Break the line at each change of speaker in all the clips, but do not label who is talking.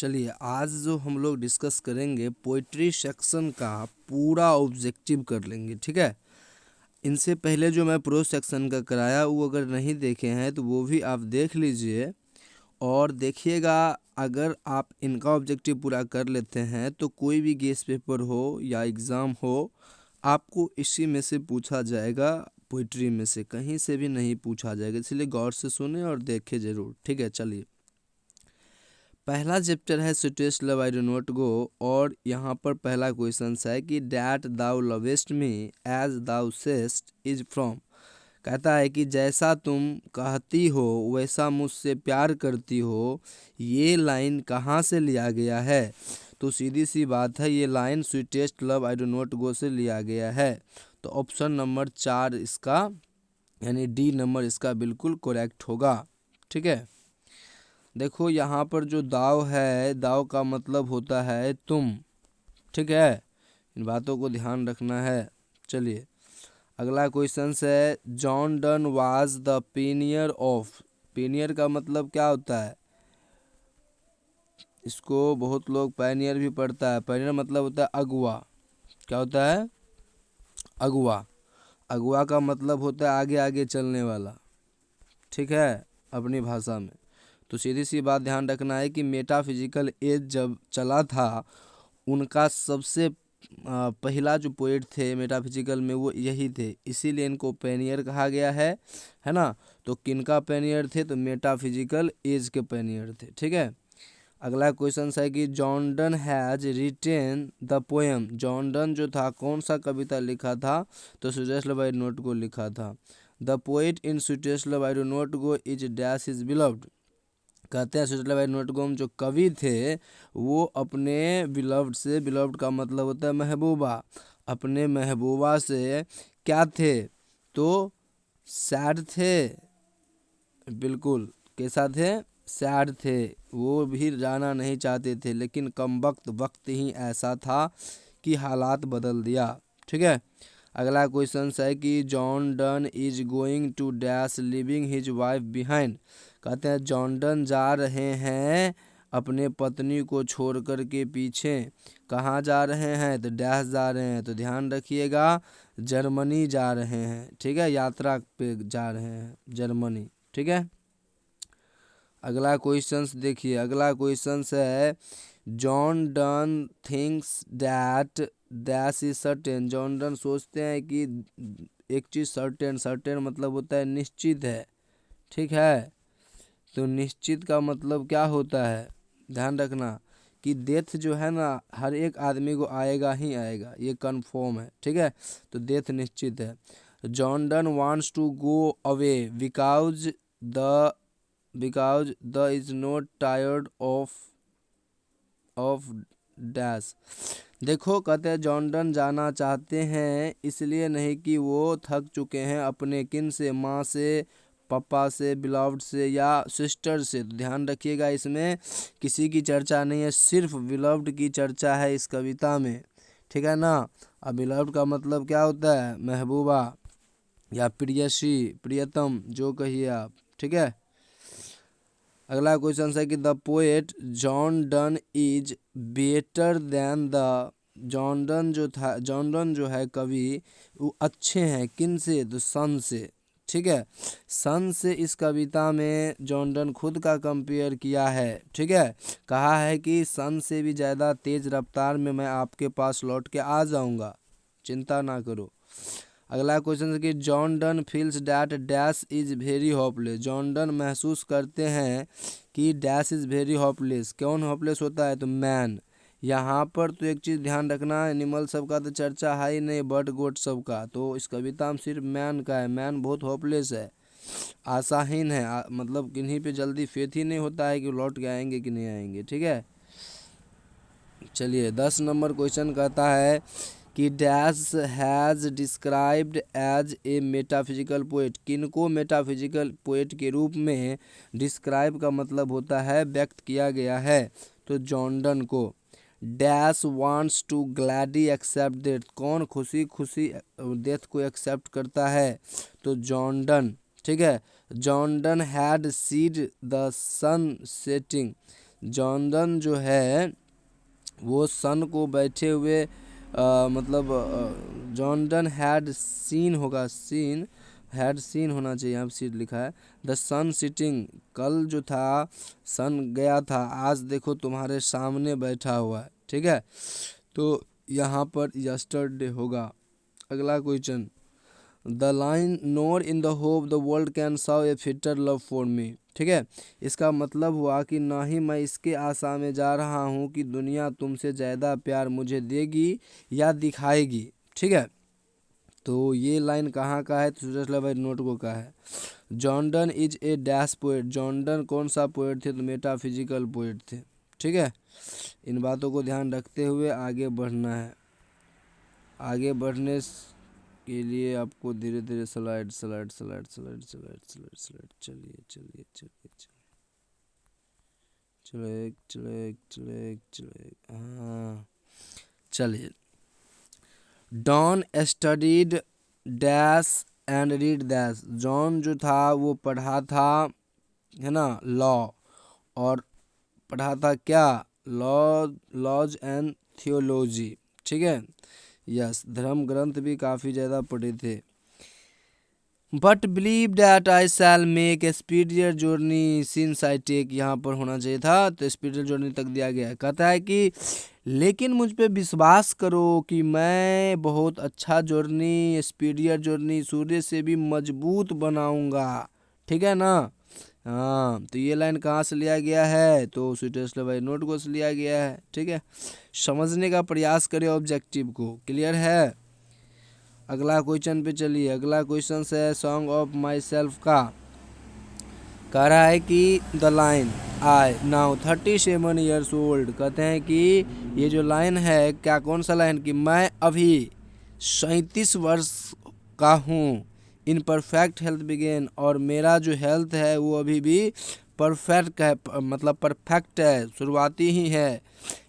चलिए आज जो हम लोग डिस्कस करेंगे पोइट्री सेक्शन का पूरा ऑब्जेक्टिव कर लेंगे, ठीक है। इनसे पहले जो मैं प्रोज सेक्शन का कराया वो अगर नहीं देखे हैं तो वो भी आप देख लीजिए और देखिएगा। अगर आप इनका ऑब्जेक्टिव पूरा कर लेते हैं तो कोई भी गेस्ट पेपर हो या एग्ज़ाम हो आपको इसी में से पूछा जाएगा, पोइट्री में से कहीं से भी नहीं पूछा जाएगा, इसलिए गौर से सुने और देखें ज़रूर, ठीक है। चलिए पहला चैप्टर है sweetest love I do not go और यहाँ पर पहला क्वेश्चन है कि that thou lovest me as thou sayest is from. कहता है कि जैसा तुम कहती हो वैसा मुझसे प्यार करती हो, ये लाइन कहाँ से लिया गया है। तो सीधी सी बात है, ये line sweetest love I do not गो से लिया गया है। तो ऑप्शन नंबर 4 इसका यानी डी नंबर इसका बिल्कुल करेक्ट होगा, ठीक है। देखो यहाँ पर जो दाव है, दाव का मतलब होता है तुम, ठीक है। इन बातों को ध्यान रखना है। चलिए अगला क्वेश्चन है John done was the पीनियर of. पीनियर का मतलब क्या होता है, इसको बहुत लोग पैनियर भी पढ़ता है। पैनियर मतलब होता है अगुआ। क्या होता है, अगुआ। अगुआ का मतलब होता है आगे आगे चलने वाला, ठीक है, अपनी भाषा में। तो सीधी सी बात ध्यान रखना है कि मेटाफिजिकल एज जब चला था उनका सबसे पहला जो पोएट थे मेटाफिजिकल में वो यही थे, इसीलिए इनको पेनियर कहा गया है ना। तो किनका पेनियर थे, तो मेटाफिजिकल एज के पेनियर थे, ठीक है। अगला क्वेश्चन है कि John done has retain the poem. John Donne जो था कौन सा कविता लिखा था, तो sweetest love I do not गो लिखा था। The poet in sweetest love I do not go is dash is beloved. कहते हैं sweetest love I do not गो में जो कवि थे वो अपने बिलव्ड से, बिलव्ड का मतलब होता है महबूबा, अपने महबूबा से क्या थे, तो सैड थे। बिल्कुल कैसा थे, सैड थे। वो भी जाना नहीं चाहते थे, लेकिन कम वक्त ही ऐसा था कि हालात बदल दिया, ठीक है। अगला क्वेश्चन है कि John Donne is going to dash leaving his wife behind. कहते हैं जॉन डन जा रहे हैं अपने पत्नी को छोड़ कर के पीछे। कहाँ जा रहे हैं, तो डैश जा रहे हैं। तो ध्यान रखिएगा जर्मनी जा रहे हैं, ठीक है, यात्रा पे जा रहे हैं जर्मनी, ठीक है। अगला क्वेश्चन देखिए, अगला क्वेश्चन है John done thinks that dash is certain. John Donne सोचते हैं कि एक चीज़ सर्टेन, सर्टेन मतलब होता है निश्चित है, ठीक है। तो निश्चित का मतलब क्या होता है, ध्यान रखना कि डेथ जो है ना हर एक आदमी को आएगा ही आएगा, ये कन्फर्म है, ठीक है। तो डेथ निश्चित है। John Donne wants to go away because the is not tired of dash. देखो कहते हैं जॉन डन जाना चाहते हैं इसलिए नहीं कि वो थक चुके हैं अपने किन से, माँ से, पापा से, बिलव्ड से या सिस्टर से। तो ध्यान रखिएगा इसमें किसी की चर्चा नहीं है, सिर्फ बिलव्ड की चर्चा है इस कविता में, ठीक है ना। अब बिलव्ड का मतलब क्या होता है, महबूबा या प्रियसी, प्रियतम, जो कहिए आप, ठीक है। अगला क्वेश्चन है कि the poet John Donne is better than the. John Donne जो था, जॉन डन जो है कवि वो अच्छे हैं किन से, तो सन से, ठीक है। सन से इस कविता में जॉन डन खुद का कंपेयर किया है, ठीक है। कहा है कि सन से भी ज़्यादा तेज़ रफ्तार में मैं आपके पास लौट के आ जाऊंगा, चिंता ना करो। अगला क्वेश्चन है कि John done feels that dash is very hopeless. John Donne महसूस करते हैं कि डैश इज़ वेरी होपलेस। कौन होपलेस होता है, तो मैन। यहाँ पर तो एक चीज़ ध्यान रखना, एनिमल सबका तो चर्चा है ही नहीं, बर्ड गोट सबका, तो इस कविता में सिर्फ मैन का है। मैन बहुत होपलेस है, आशाहीन है, मतलब किन्हीं पे जल्दी फेथ ही नहीं होता है कि लौट के आएंगे कि नहीं आएंगे, ठीक है। चलिए 10 नंबर क्वेश्चन कहता है कि dash has described as a metaphysical poet. किनको मेटाफिजिकल पोएट के रूप में डिस्क्राइब का मतलब होता है व्यक्त किया गया है, तो जॉन डन को। Dash wants to gladly accept death. कौन खुशी खुशी डेथ को एक्सेप्ट करता है, तो जॉन डन, ठीक है। John Donne had seen the sun setting. Jordan जो है वो सन को बैठे हुए मतलब जॉर्डन हैड सीन होगा, हैड सीन होना चाहिए, यहाँ सीट लिखा है। द सन सिटिंग, कल जो था सन गया था, आज देखो तुम्हारे सामने बैठा हुआ है। ठीक है, तो यहाँ पर यस्टरडे होगा। अगला question, the line nor in the hope the world can show a fitter love for me. ठीक है, इसका मतलब हुआ कि ना ही मैं इसके आशा में जा रहा हूँ कि दुनिया तुमसे ज़्यादा प्यार मुझे देगी या दिखाएगी। ठीक है, तो ये लाइन कहाँ का है, तो सूरज भाई नोटबुक का है। Jordan is a dash poet, Jordan कौन सा पोएट थे, तो मेटाफिजिकल पोएट थे। ठीक है, इन बातों को ध्यान रखते हुए आगे बढ़ना है। आगे बढ़ने के लिए आपको धीरे धीरे slide slide slide slide slide slide slide चलिए चलिए चलिए चलिए चलिए चलिए चलिए हाँ चलिए। Donne studied dash and read dash, John जो था वो पढ़ा था, है ना, लॉ, और पढ़ा था क्या, लॉज एंड थियोलॉजी। ठीक है, यस, धर्म ग्रंथ भी काफ़ी ज़्यादा पढ़े थे। But believe that I shall make a speedier journey since I take, यहाँ पर होना चाहिए था, तो स्पीडियर जर्नी तक दिया गया है। कहता है कि लेकिन मुझ पे विश्वास करो कि मैं बहुत अच्छा जर्नी, स्पीडियर जर्नी, सूर्य से भी मजबूत बनाऊंगा। ठीक है ना, हाँ, तो ये लाइन कहाँ से लिया गया है, तो स्वीटेस्ट भाई नोट को से लिया गया है। ठीक है, समझने का प्रयास करें ऑब्जेक्टिव को, क्लियर है। अगला क्वेश्चन पे चलिए। अगला क्वेश्चन है सॉन्ग ऑफ माई सेल्फ का। कह रहा है कि the line I now 37 years old, कहते हैं कि ये जो लाइन है, क्या कौन सा लाइन, कि मैं अभी 37 वर्ष का हूँ। इन परफेक्ट हेल्थ बिगेन, और मेरा जो हेल्थ है वो अभी भी परफेक्ट है, मतलब परफेक्ट है, शुरुआती ही है।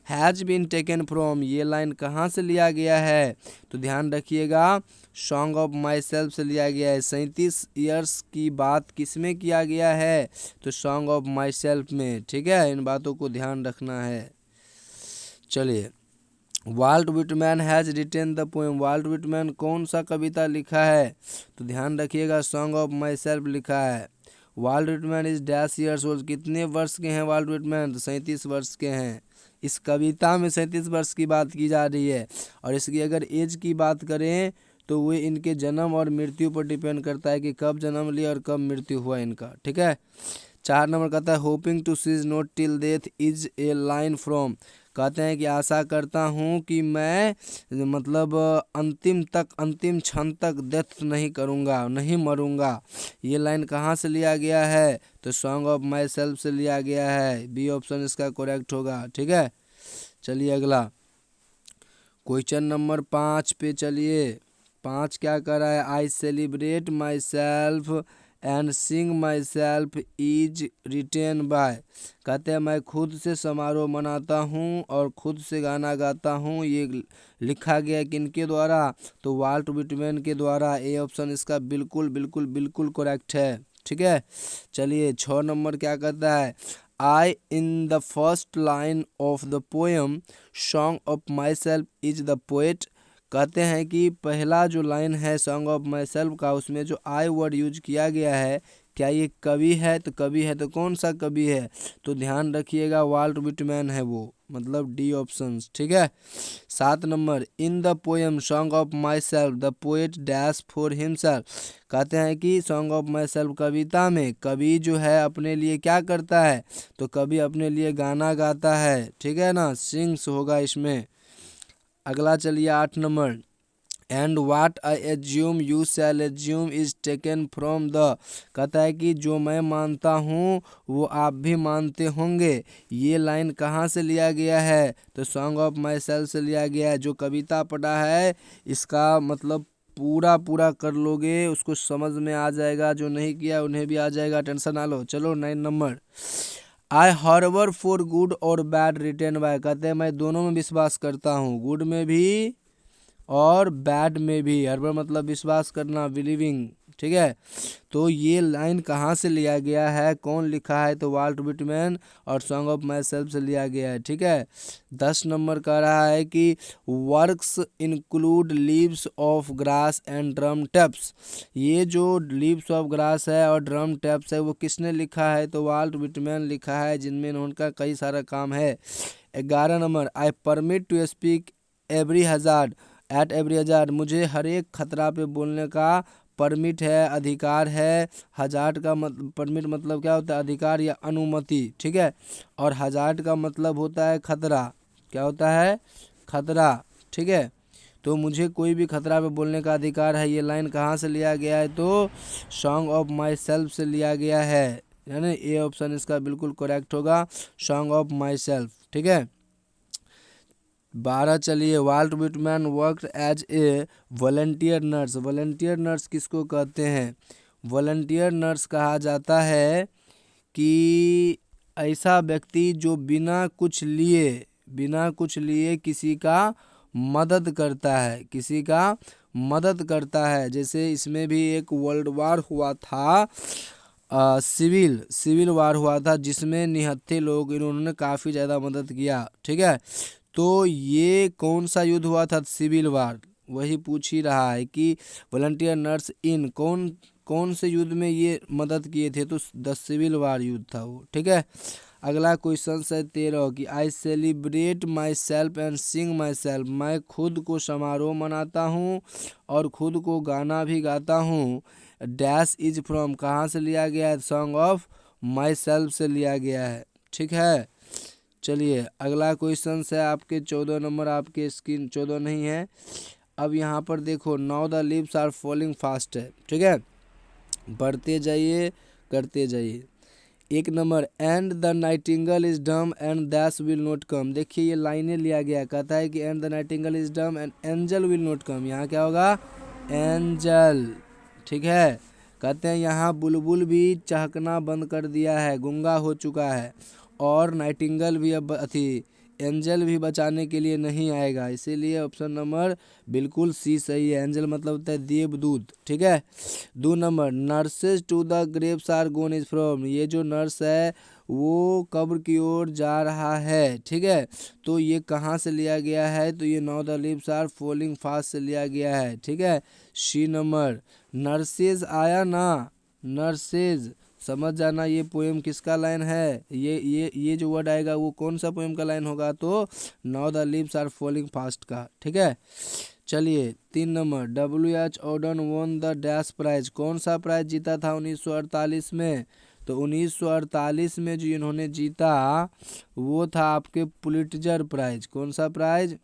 हैज़ बीन टेकन फ्रॉम, ये लाइन कहाँ से लिया गया है, तो ध्यान रखिएगा, सॉन्ग ऑफ माई सेल्फ से लिया गया है। 37 ईयर्स की बात किस में किया गया है, तो सॉन्ग ऑफ माई सेल्फ में। ठीक है, इन बातों को ध्यान रखना है। चलिए, Walt Whitman has written the poem, Walt Whitman कौन सा कविता लिखा है, तो ध्यान रखिएगा, सॉन्ग ऑफ माई सेल्फ लिखा है। Walt Whitman is dash years old, कितने वर्ष के हैं वाल्ट विटमैन, तो 37 वर्ष के हैं। इस कविता में 37 वर्ष की बात की जा रही है, और इसकी अगर एज की बात करें तो वो इनके जन्म और मृत्यु पर डिपेंड करता है कि कब जन्म लिया और कब मृत्यु हुआ इनका। ठीक है, 4 नंबर कहता है hoping to cease not till death is a line from, कहते हैं कि आशा करता हूँ कि मैं मतलब अंतिम क्षण तक डेथ नहीं करूँगा, नहीं मरूँगा। ये लाइन कहाँ से लिया गया है, तो सॉन्ग ऑफ माई सेल्फ से लिया गया है। बी ऑप्शन इसका करेक्ट होगा। ठीक है, चलिए अगला क्वेश्चन नंबर 5 पे चलिए। 5 क्या कर रहा है, I celebrate my self and Singh my self is written bye, कहते हैं मैं खुद से समारोह मनाता हूँ और खुद से गाना गाता हूँ। ये लिखा गया किनके द्वारा, तो वाल्ट विटमैन के द्वारा। ए ऑप्शन इसका बिल्कुल बिल्कुल बिल्कुल करेक्ट है। ठीक है, चलिए 6 नंबर क्या कहता है, I in the first line of the poem song of myself is the poet, कहते हैं कि पहला जो लाइन है सॉन्ग ऑफ माई सेल्फ का, उसमें जो आई वर्ड यूज किया गया है, क्या ये कवि है, तो कवि है, तो कौन सा कवि है, तो ध्यान रखिएगा वाल्ट विटमैन है वो, मतलब डी ऑप्शन। ठीक है, 7 number in the poem song of my self the poet dash for himself, कहते हैं कि सॉन्ग ऑफ माई सेल्फ कविता में कवि जो है अपने लिए क्या करता है, तो कवि अपने लिए गाना गाता है। ठीक है ना, सिंग्स होगा इसमें। अगला चलिए 8 number, and what I assume you shall assume is taken from the, कहता है कि जो मैं मानता हूँ वो आप भी मानते होंगे। ये लाइन कहाँ से लिया गया है, तो सॉन्ग ऑफ माई सेल्फ से लिया गया है। जो कविता पढ़ा है इसका मतलब पूरा कर लोगे, उसको समझ में आ जाएगा, जो नहीं किया उन्हें भी आ जाएगा, टेंशन ना लो। चलो 9 number, I harbour for good और बैड रिटेन बाय, कहते हैं मैं दोनों में विश्वास करता हूँ, गुड में भी और बैड में भी। हर्बर मतलब विश्वास करना, बिलीविंग, ठीक है। तो ये लाइन कहाँ से लिया गया है, कौन लिखा है, तो वाल्ट विटमैन और सॉन्ग ऑफ माई सेल्फ से लिया गया है, ठीक है। 10 नंबर कह रहा है कि works include leaves of grass and drum taps. ये जो लीव्स ऑफ ग्रास है और ड्रम टैप्स है वो किसने लिखा है, तो वाल्ट विटमैन लिखा है, जिनमें उनका कई सारा काम है। 11 number, I permit to speak every hazard at every hazard. मुझे हर एक खतरा पे बोलने का परमिट है, अधिकार है। हजार्ड का परमिट मतलब क्या होता है, अधिकार या अनुमति, ठीक है। और हजार्ड का मतलब होता है खतरा, क्या होता है, खतरा, ठीक है। तो मुझे कोई भी खतरा पे बोलने का अधिकार है। ये लाइन कहाँ से लिया गया है, तो सॉन्ग ऑफ माई सेल्फ से लिया गया है, यानी ए ऑप्शन इसका बिल्कुल करेक्ट होगा, सॉन्ग ऑफ माई सेल्फ, ठीक है। 12 चलिए, Walt Whitman worked as a volunteer nurse. Volunteer nurse किसको कहते हैं, वॉलंटियर नर्स कहा जाता है कि ऐसा व्यक्ति जो बिना कुछ लिए किसी का मदद करता है, किसी का मदद करता है। जैसे इसमें भी एक वर्ल्ड वार हुआ था, सिविल वार हुआ था, जिसमें निहत्थे लोग, इन्होंने काफ़ी ज़्यादा मदद किया, ठीक है। तो ये कौन सा युद्ध हुआ था, सिविल वार, वही पूछ ही रहा है कि वॉलंटियर नर्स इन कौन से युद्ध में ये मदद किए थे, तो द सिविल वार युद्ध था वो, ठीक है। अगला क्वेश्चन है 13 कि I celebrate my self and Singh my self. मैं खुद को समारोह मनाता हूँ और खुद को गाना भी गाता हूँ। डैश इज फ्रॉम कहाँ से लिया गया है, सॉन्ग ऑफ माई सेल्फ से लिया गया है, ठीक है। चलिए अगला क्वेश्चन है आपके 14 नंबर, आपके स्क्रीन 14 नहीं है। अब यहाँ पर देखो, now the leaves are falling fast है, ठीक है। बढ़ते जाइए, करते जाइए। 1 number, and the nightingale is dumb and dash will not come. देखिए ये लाइनें लिया गया, कहता है कि and the nightingale is dumb and angel will not come. यहाँ क्या होगा, एंजल, ठीक है। कहते हैं यहाँ बुलबुल भी चहकना बंद कर दिया है, गूंगा हो चुका है, और नाइटिंगल भी अब एंजल भी बचाने के लिए नहीं आएगा, इसीलिए ऑप्शन नंबर बिल्कुल सी सही है। एंजल मतलब होता है देवदूत, ठीक है। 2 number, nurses to the graves are gone is from. ये जो नर्स है वो कब्र की ओर जा रहा है, ठीक है। तो ये कहाँ से लिया गया है, तो ये now the leaves are falling fast से लिया गया है, ठीक है। सी नंबर, नर्सेज आया ना, नर्सेज समझ जाना, ये पोएम किसका लाइन है, ये जो वर्ड आएगा वो कौन सा पोएम का लाइन होगा, तो now the leaves are falling fast का, ठीक है। चलिए 3 number, WH Auden won the dash prize. कौन सा प्राइज जीता था 1948 में, तो 1948 में जो इन्होंने जीता वो था आपके पुलिट्जर प्राइज। कौन सा प्राइज,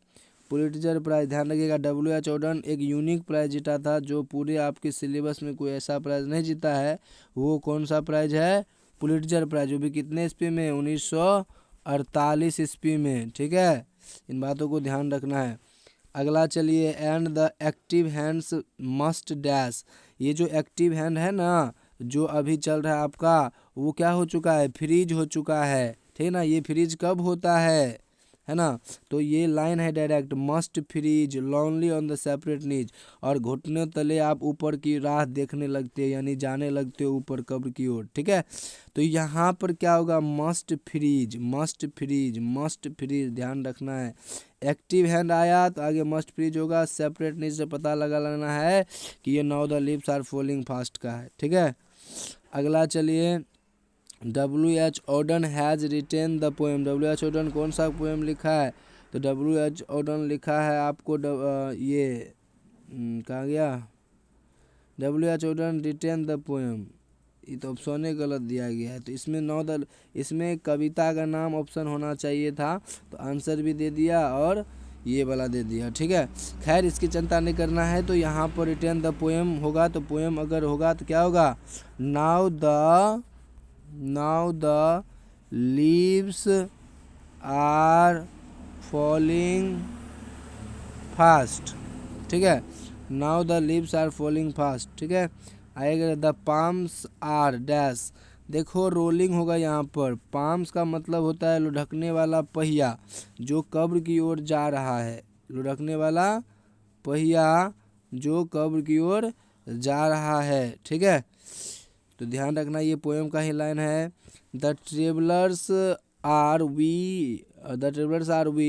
पुलिट्जर प्राइज। ध्यान रखिएगा, WH ऑर्डन एक यूनिक प्राइज जीता था, जो पूरे आपके सिलेबस में कोई ऐसा प्राइज नहीं जीता है। वो कौन सा प्राइज है, पुलिट्जर प्राइज, वो भी कितने ईस्वी में, 1948 ईस्वी में, ठीक है। इन बातों को ध्यान रखना है। अगला चलिए, and the active hands must dash. ये जो एक्टिव हैंड है ना, जो अभी चल रहा है आपका, वो क्या हो चुका है, फ्रीज हो चुका है, ठीक ना। ये फ्रीज कब होता है ना, तो ये लाइन है direct, must freeze lonely on the separate knees. और घुटने तले आप ऊपर की राह देखने लगते हैं, यानी जाने लगते हो ऊपर कब्र की ओर, ठीक है। तो यहाँ पर क्या होगा, must freeze, must freeze, must freeze, ध्यान रखना है। एक्टिव हैंड आया तो आगे मस्ट फ्रीज होगा, सेपरेट नीज से पता लगाना है कि ये now the leaves are falling fast का है, ठीक है। अगला चलिए, WH Auden has written the poem. WH Auden कौन सा पोएम लिखा है, तो WH ऑर्डन लिखा है आपको ये कहाँ गया, WH Auden written the poem, ये तो ऑप्शन ही गलत दिया गया है। तो इसमें इसमें कविता का नाम ऑप्शन होना चाहिए था, तो आंसर भी दे दिया और ये वाला दे दिया, ठीक है। खैर इसकी चिंता नहीं करना है। तो यहाँ पर रिटेन द पोएम होगा, तो पोएम अगर होगा तो क्या होगा, now the leaves are falling fast, ठीक है। Now the leaves are falling fast, ठीक है। आएगा द पाम्स आर डैश। देखो रोलिंग होगा यहाँ पर, पाम्स का मतलब होता है लुढ़कने वाला पहिया, जो कब्र की ओर जा रहा है, लुढ़कने वाला पहिया जो कब्र की ओर जा रहा है। ठीक है, तो ध्यान रखना ये पोएम का ही लाइन है। द ट्रेवलर्स आर वी,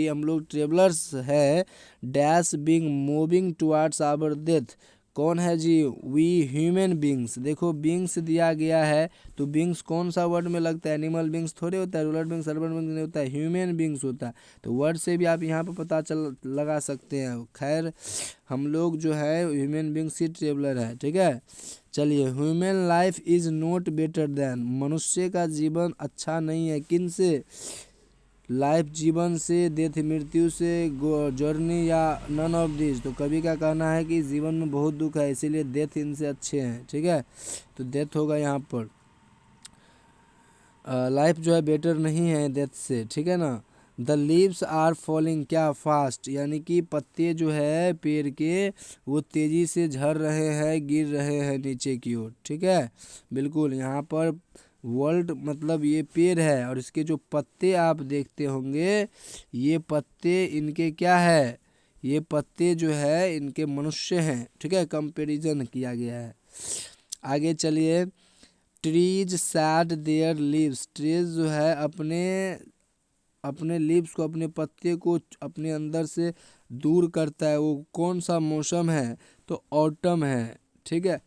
हम लोग ट्रेवलर्स है, dash being moving towards our death. कौन है जी? We human beings. देखो बींग्स दिया गया है, तो बींग्स कौन सा वर्ड में लगता है? एनिमल बींग्स थोड़े होता है, रूरल बींग्स अर्बन बींग्स नहीं होता है, ह्यूमन बींग्स होता है। तो वर्ड से भी आप यहाँ पर पता लगा सकते हैं। खैर हम लोग जो है ह्यूमन बींग्स ही ट्रेवलर है। ठीक है, चलिए, human life is not better than, मनुष्य का जीवन अच्छा नहीं है। किन से? लाइफ जीवन से, डेथ मृत्यु से, जर्नी या नन ऑफ दिस। तो कवि का कहना है कि जीवन में बहुत दुख है, इसीलिए डेथ इनसे अच्छे हैं। ठीक है, तो डेथ होगा यहाँ पर। लाइफ जो है बेटर नहीं है डेथ से। ठीक है ना। द लीव्स आर फॉलिंग क्या फास्ट, यानी कि पत्ते जो है पेड़ के वो तेज़ी से झड़ रहे हैं, गिर रहे हैं नीचे की ओर। ठीक है, बिल्कुल। यहाँ पर वर्ल्ड मतलब ये पेड़ है और इसके जो पत्ते आप देखते होंगे, ये पत्ते इनके क्या है? ये पत्ते जो है इनके मनुष्य हैं। ठीक है, कंपैरिजन किया गया है। आगे चलिए, trees sad there leaves, trees जो है अपने लीव्स को, अपने पत्ते को अपने अंदर से दूर करता है। वो कौन सा मौसम है? तो ऑटम है। ठीक है,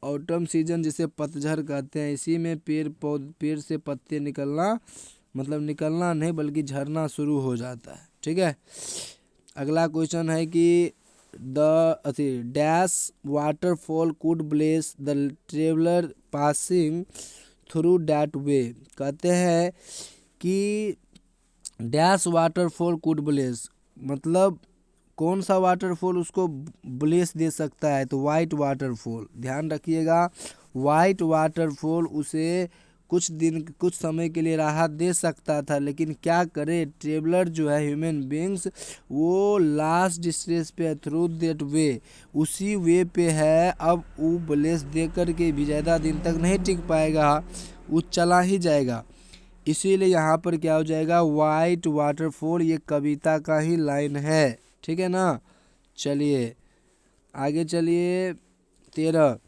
ऑटम सीजन जिसे पतझड़ कहते हैं, इसी में पेड़ से पत्ते निकलना, मतलब निकलना नहीं बल्कि झड़ना शुरू हो जाता है। ठीक है, अगला क्वेश्चन है कि dash waterfall could bless the traveller passing through that way. कहते हैं कि डैश वाटरफॉल कुड ब्लेस, मतलब कौन सा वाटरफॉल उसको ब्लेस दे सकता है? तो वाइट वाटरफॉल। ध्यान रखिएगा, वाइट वाटरफॉल उसे कुछ समय के लिए राहत दे सकता था, लेकिन क्या करे, ट्रेवलर जो है ह्यूमन बींग्स, वो लास्ट डिस्ट्रेस पे है, थ्रू दैट वे, उसी वे पे है। अब वो ब्लेस दे कर के भी ज़्यादा दिन तक नहीं टिक पाएगा, वो चला ही जाएगा। इसीलिए यहाँ पर क्या हो जाएगा? White waterfall. ये कविता का ही लाइन है। ठीक है ना। चलिए आगे चलिए। 13,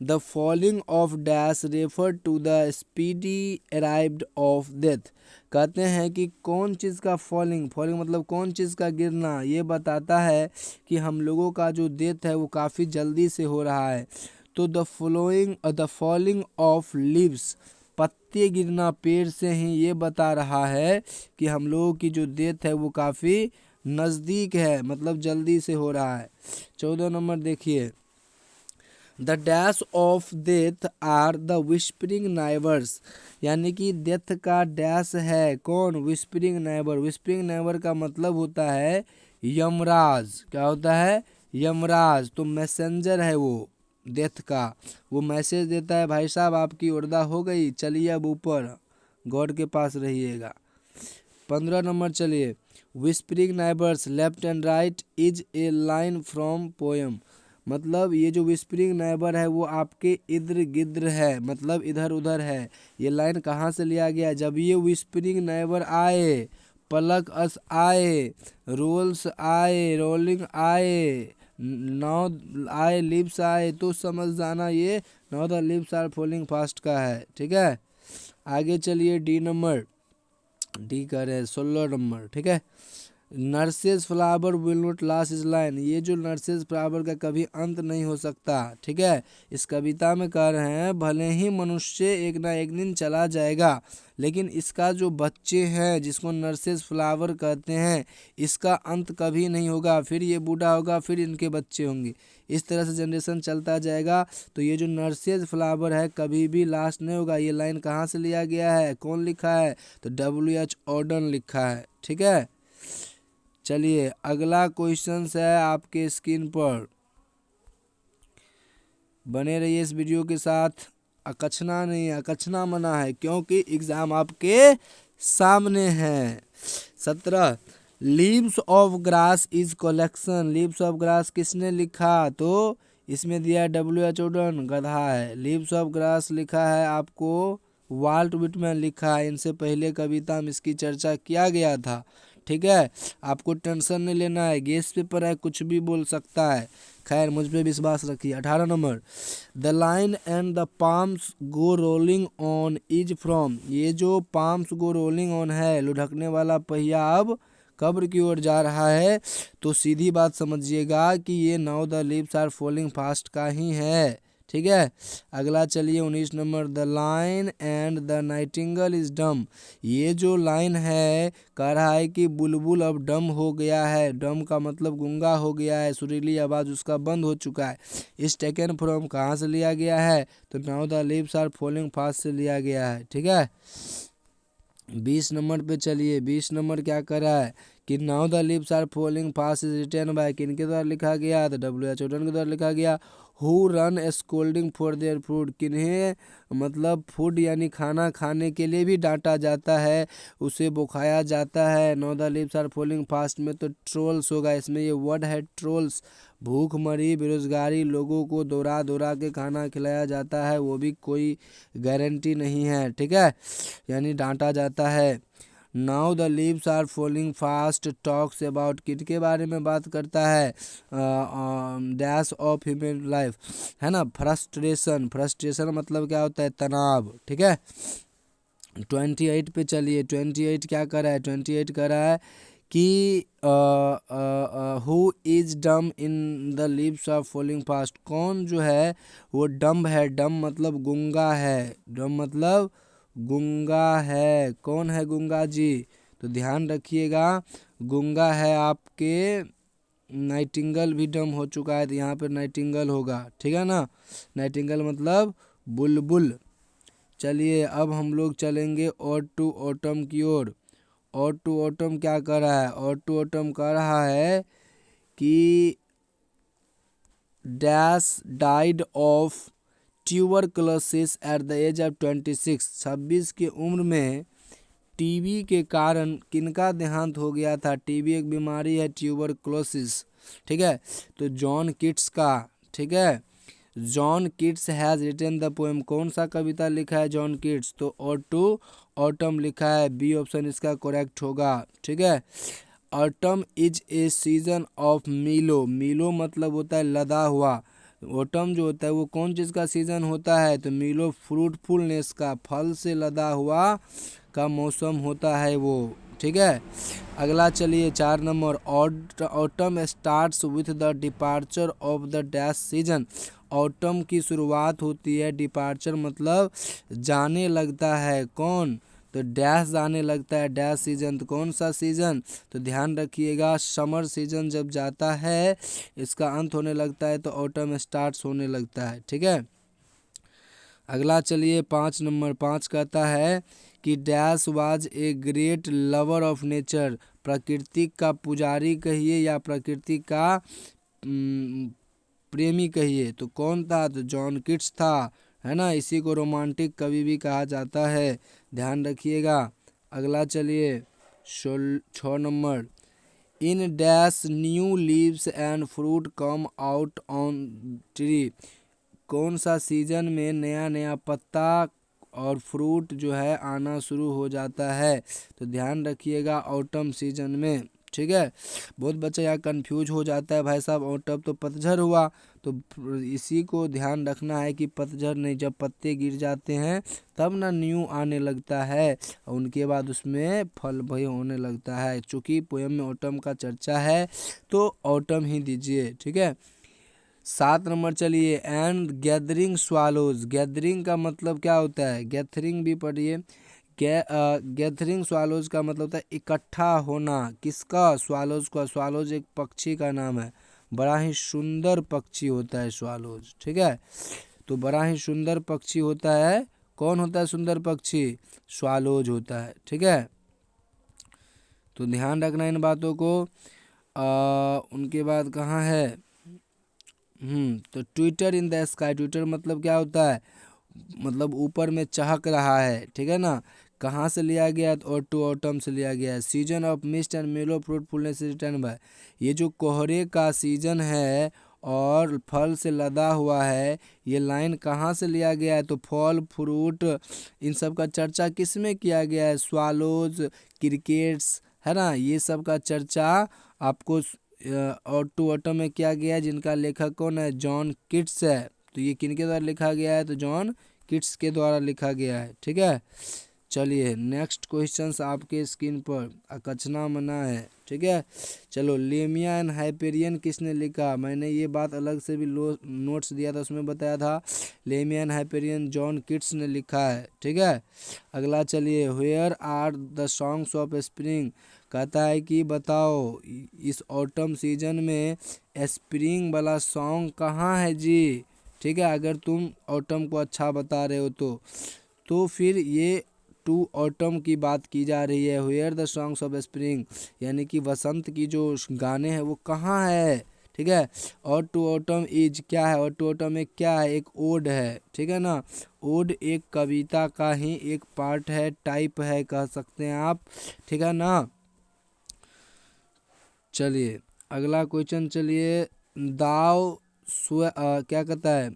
the falling of dash refer to the speedy arrived of death. कहते हैं कि कौन चीज़ का फॉलिंग मतलब कौन चीज़ का गिरना, ये बताता है कि हम लोगों का जो डेथ है वो काफ़ी जल्दी से हो रहा है। तो द फॉलिंग ऑफ लीव्स, पत्ते गिरना पेड़ से ही, ये बता रहा है कि हम लोगों की जो डेथ है वो काफ़ी नज़दीक है, मतलब जल्दी से हो रहा है। 14 नंबर देखिए, the dash of death are the whispering neighbours, यानी कि डेथ का डैश है कौन? Whispering neighbour. विस्परिंग नाइबर का मतलब होता है यमराज। क्या होता है? यमराज। तो मैसेंजर है वो डेथ का, वो मैसेज देता है, भाई साहब आपकी उर्दा हो गई, चलिए अब ऊपर गॉड के पास रहिएगा। 15 नंबर चलिए, whispering neighbours left and right is a line from poem. मतलब ये जो विस्परिंग नाइबर है वो आपके इर्द गिर्द है, मतलब इधर उधर है। ये लाइन कहाँ से लिया गया? जब ये विस्परिंग नाइबर आए, पलक अस आए, रोल्स आए, रोलिंग आए, नाउ आए, लिप्स आए, तो समझ जाना ये now the lips are falling fast का है। ठीक है, आगे चलिए। डी कर रहे हैं 16 नंबर। ठीक है, nurses flower will not last is line. ये जो नर्सेज फ्लावर का कभी अंत नहीं हो सकता। ठीक है, इस कविता में कह रहे हैं भले ही मनुष्य एक ना एक दिन चला जाएगा, लेकिन इसका जो बच्चे हैं जिसको नर्सेज फ्लावर कहते हैं, इसका अंत कभी नहीं होगा। फिर ये बूढ़ा होगा, फिर इनके बच्चे होंगे, इस तरह से जनरेशन चलता जाएगा। तो ये जो नर्सेज फ्लावर है कभी भी लास्ट नहीं होगा। ये लाइन कहाँ से लिया गया है? कौन लिखा है? तो W.H. ऑर्डन लिखा है। ठीक है, चलिए अगला क्वेश्चन है आपके स्क्रीन पर, बने रहिए इस वीडियो के साथ। अकछना नहीं, अकछना मना है क्योंकि एग्जाम आपके सामने है। 17, leaves of grass is collection. Leaves of grass किसने लिखा? तो इसमें दिया W.H. ऑर्डन, गधा है। लीव्स ऑफ ग्रास लिखा है आपको वाल्ट विटमैन लिखा है। इनसे पहले कविता में इसकी चर्चा किया गया था। ठीक है, आपको टेंशन नहीं लेना है, गेस पेपर है, कुछ भी बोल सकता है। खैर मुझ पे विश्वास रखिए। 18 number, the line and the palms go rolling on is from. ये जो पाम्स गो रोलिंग ऑन है, लुढ़कने वाला पहिया अब कब्र की ओर जा रहा है, तो सीधी बात समझिएगा कि ये now the leaves are falling fast का ही है। ठीक है, अगला चलिए 19 number, the line and the nightingale is dumb. ये जो लाइन है कह रहा है कि बुलबुल अब डम हो गया है। डम का मतलब गूंगा हो गया है, सुरीली आवाज़ उसका बंद हो चुका है। इस टेकन फ्रॉम कहाँ से लिया गया है, तो now the leaves are falling fast से लिया गया है। ठीक है, 20 नंबर पे चलिए। 20 नंबर क्या कर रहा है कि now the leaves are falling fast is written by, किनके द्वारा लिखा गया, तो W.H. ऑटन के द्वारा लिखा गया। Who run scolding for their food, किन्हें मतलब फूड यानी खाना खाने के लिए भी डांटा जाता है, उसे बुखाया जाता है। Now the leaves are falling fast में तो ट्रोल्स होगा, इसमें ये वर्ड है ट्रोल्स। भूखमरी बेरोजगारी लोगों को दौड़ा दौड़ा के खाना खिलाया जाता है, वो भी कोई गारंटी नहीं है। ठीक है, यानी डांटा जाता है। Now the leaves are falling fast talks about, किसके बारे में बात करता है, डैश ऑफ ह्यूमन लाइफ, है ना, फ्रस्ट्रेशन। फ्रस्ट्रेशन मतलब क्या होता है, तनाव। ठीक है, 28 पे चलिए। 28 क्या कर रहा है, 28 कर रहा है कि who is dumb in the leaves of falling fast, कौन जो है वो डम है। डम मतलब गूंगा है, डम मतलब गूंगा है। कौन है गूंगा जी, तो ध्यान रखिएगा, गूंगा है आपके नाइटिंगल भी डम हो चुका है, तो यहाँ पे नाइटिंगल होगा। ठीक है ना, नाइटिंगल मतलब बुलबुल। चलिए अब हम लोग चलेंगे और टू ऑटम की ओर। और टू ऑटम क्या कर रहा है, और टू ऑटम कह रहा है कि dash died of tuberculosis at the age of 26, 26 की उम्र में टीबी के कारण किनका देहांत हो गया था। टीबी एक बीमारी है, ट्यूबरकुलोसिस। ठीक है, तो जॉन किट्स का। ठीक है, John Keats has written the poem, कौन सा कविता लिखा है जॉन किट्स, तो और टू ऑटम लिखा है, बी ऑप्शन इसका करेक्ट होगा। ठीक है, autumn is a season of मीलो। मीलो मतलब होता है लदा हुआ। ऑटम जो होता है वो कौन चीज़ का सीज़न होता है, तो मीलो फ्रूटफुलनेस का, फल से लदा हुआ का मौसम होता है वो। ठीक है, अगला चलिए 4 number, autumn starts with the departure of the dash season. Autumn की शुरुआत होती है, डिपार्चर मतलब जाने लगता है, कौन, तो डैश जाने लगता है, डैश सीजन, तो कौन सा सीजन, तो ध्यान रखिएगा समर सीजन जब जाता है, इसका अंत होने लगता है, तो ऑटम स्टार्ट्स होने लगता है। ठीक है, अगला चलिए 5 नंबर। 5 कहता है कि dash was a great lover of nature, प्रकृति का पुजारी कहिए या प्रकृति का प्रेमी कहिए, तो कौन था, तो जॉन किट्स था, है ना, इसी को रोमांटिक कवि भी कहा जाता है, ध्यान रखिएगा। अगला चलिए 6 number, in dash new leaves and fruit come out on tree, कौन सा सीजन में नया नया पत्ता और फ्रूट जो है आना शुरू हो जाता है, तो ध्यान रखिएगा ऑटम सीजन में। ठीक है, बहुत बच्चा यहाँ कंफ्यूज हो जाता है, भाई साहब ऑटम तो पतझड़ हुआ, तो इसी को ध्यान रखना है कि पतझड़ नहीं, जब पत्ते गिर जाते हैं तब ना न्यू आने लगता है, और उनके बाद उसमें फल भी होने लगता है। चूँकि पोएम में ऑटम का चर्चा है तो ऑटम ही दीजिए। ठीक है, 7 नंबर चलिए, एंड गैदरिंग स्वालोज। गैदरिंग का मतलब क्या होता है, गैदरिंग भी पढ़िए। गैदरिंग स्वालोज का मतलब होता है इकट्ठा होना, किसका, स्वालोज का। स्वालोज एक पक्षी का नाम है, बड़ा ही सुंदर पक्षी होता है स्वालोज। ठीक है, तो बड़ा ही सुंदर पक्षी होता है, कौन होता है सुंदर पक्षी, स्वालोज होता है। ठीक है, तो ध्यान रखना इन बातों को। उनके बाद कहाँ है, तो Twitter in the sky. Twitter मतलब क्या होता है, मतलब ऊपर में चहक रहा है। ठीक है ना, कहाँ से लिया गया, और टू ऑटम से लिया गया है। सीजन ऑफ मिस्ट एंड मेलो फ्रूटफुलनेस रिटर्न बाय, ये जो कोहरे का सीजन है और फल से लदा हुआ है, ये लाइन कहाँ से लिया गया है, तो फल फ्रूट इन सब का चर्चा किस में किया गया है, स्वालोज, क्रिकेट्स, है ना, ये सब का चर्चा आपको टू ऑटम में किया गया है, जिनका लेखक कौन है, जॉन कीट्स है। तो ये किनके द्वारा लिखा गया है, तो जॉन कीट्स के द्वारा लिखा गया है। ठीक है, चलिए नेक्स्ट क्वेश्चंस आपके स्क्रीन पर अकचना मना है। ठीक है, चलो लेमिया एंड हाइपेरियन किसने लिखा, मैंने ये बात अलग से भी नोट्स दिया था, उसमें बताया था Lamia and Hyperion John Keats ने लिखा है। ठीक है, अगला चलिए, where are the songs of spring, कहता है कि बताओ इस ऑटम सीजन में स्प्रिंग वाला सॉन्ग कहाँ है जी। ठीक है, अगर तुम ऑटम को अच्छा बता रहे हो तो फिर ये टू ऑटम की बात की जा रही है, where the songs of spring, यानी कि वसंत की जो गाने हैं वो कहाँ है। ठीक है, और टू ऑटम इज क्या है, और टू ऑटम एक क्या है, एक ओड है। ठीक है ना, ओड एक कविता का ही एक पार्ट है, टाइप है कह सकते हैं आप। ठीक है ना, चलिए अगला क्वेश्चन, चलिए दाव क्या कहता है,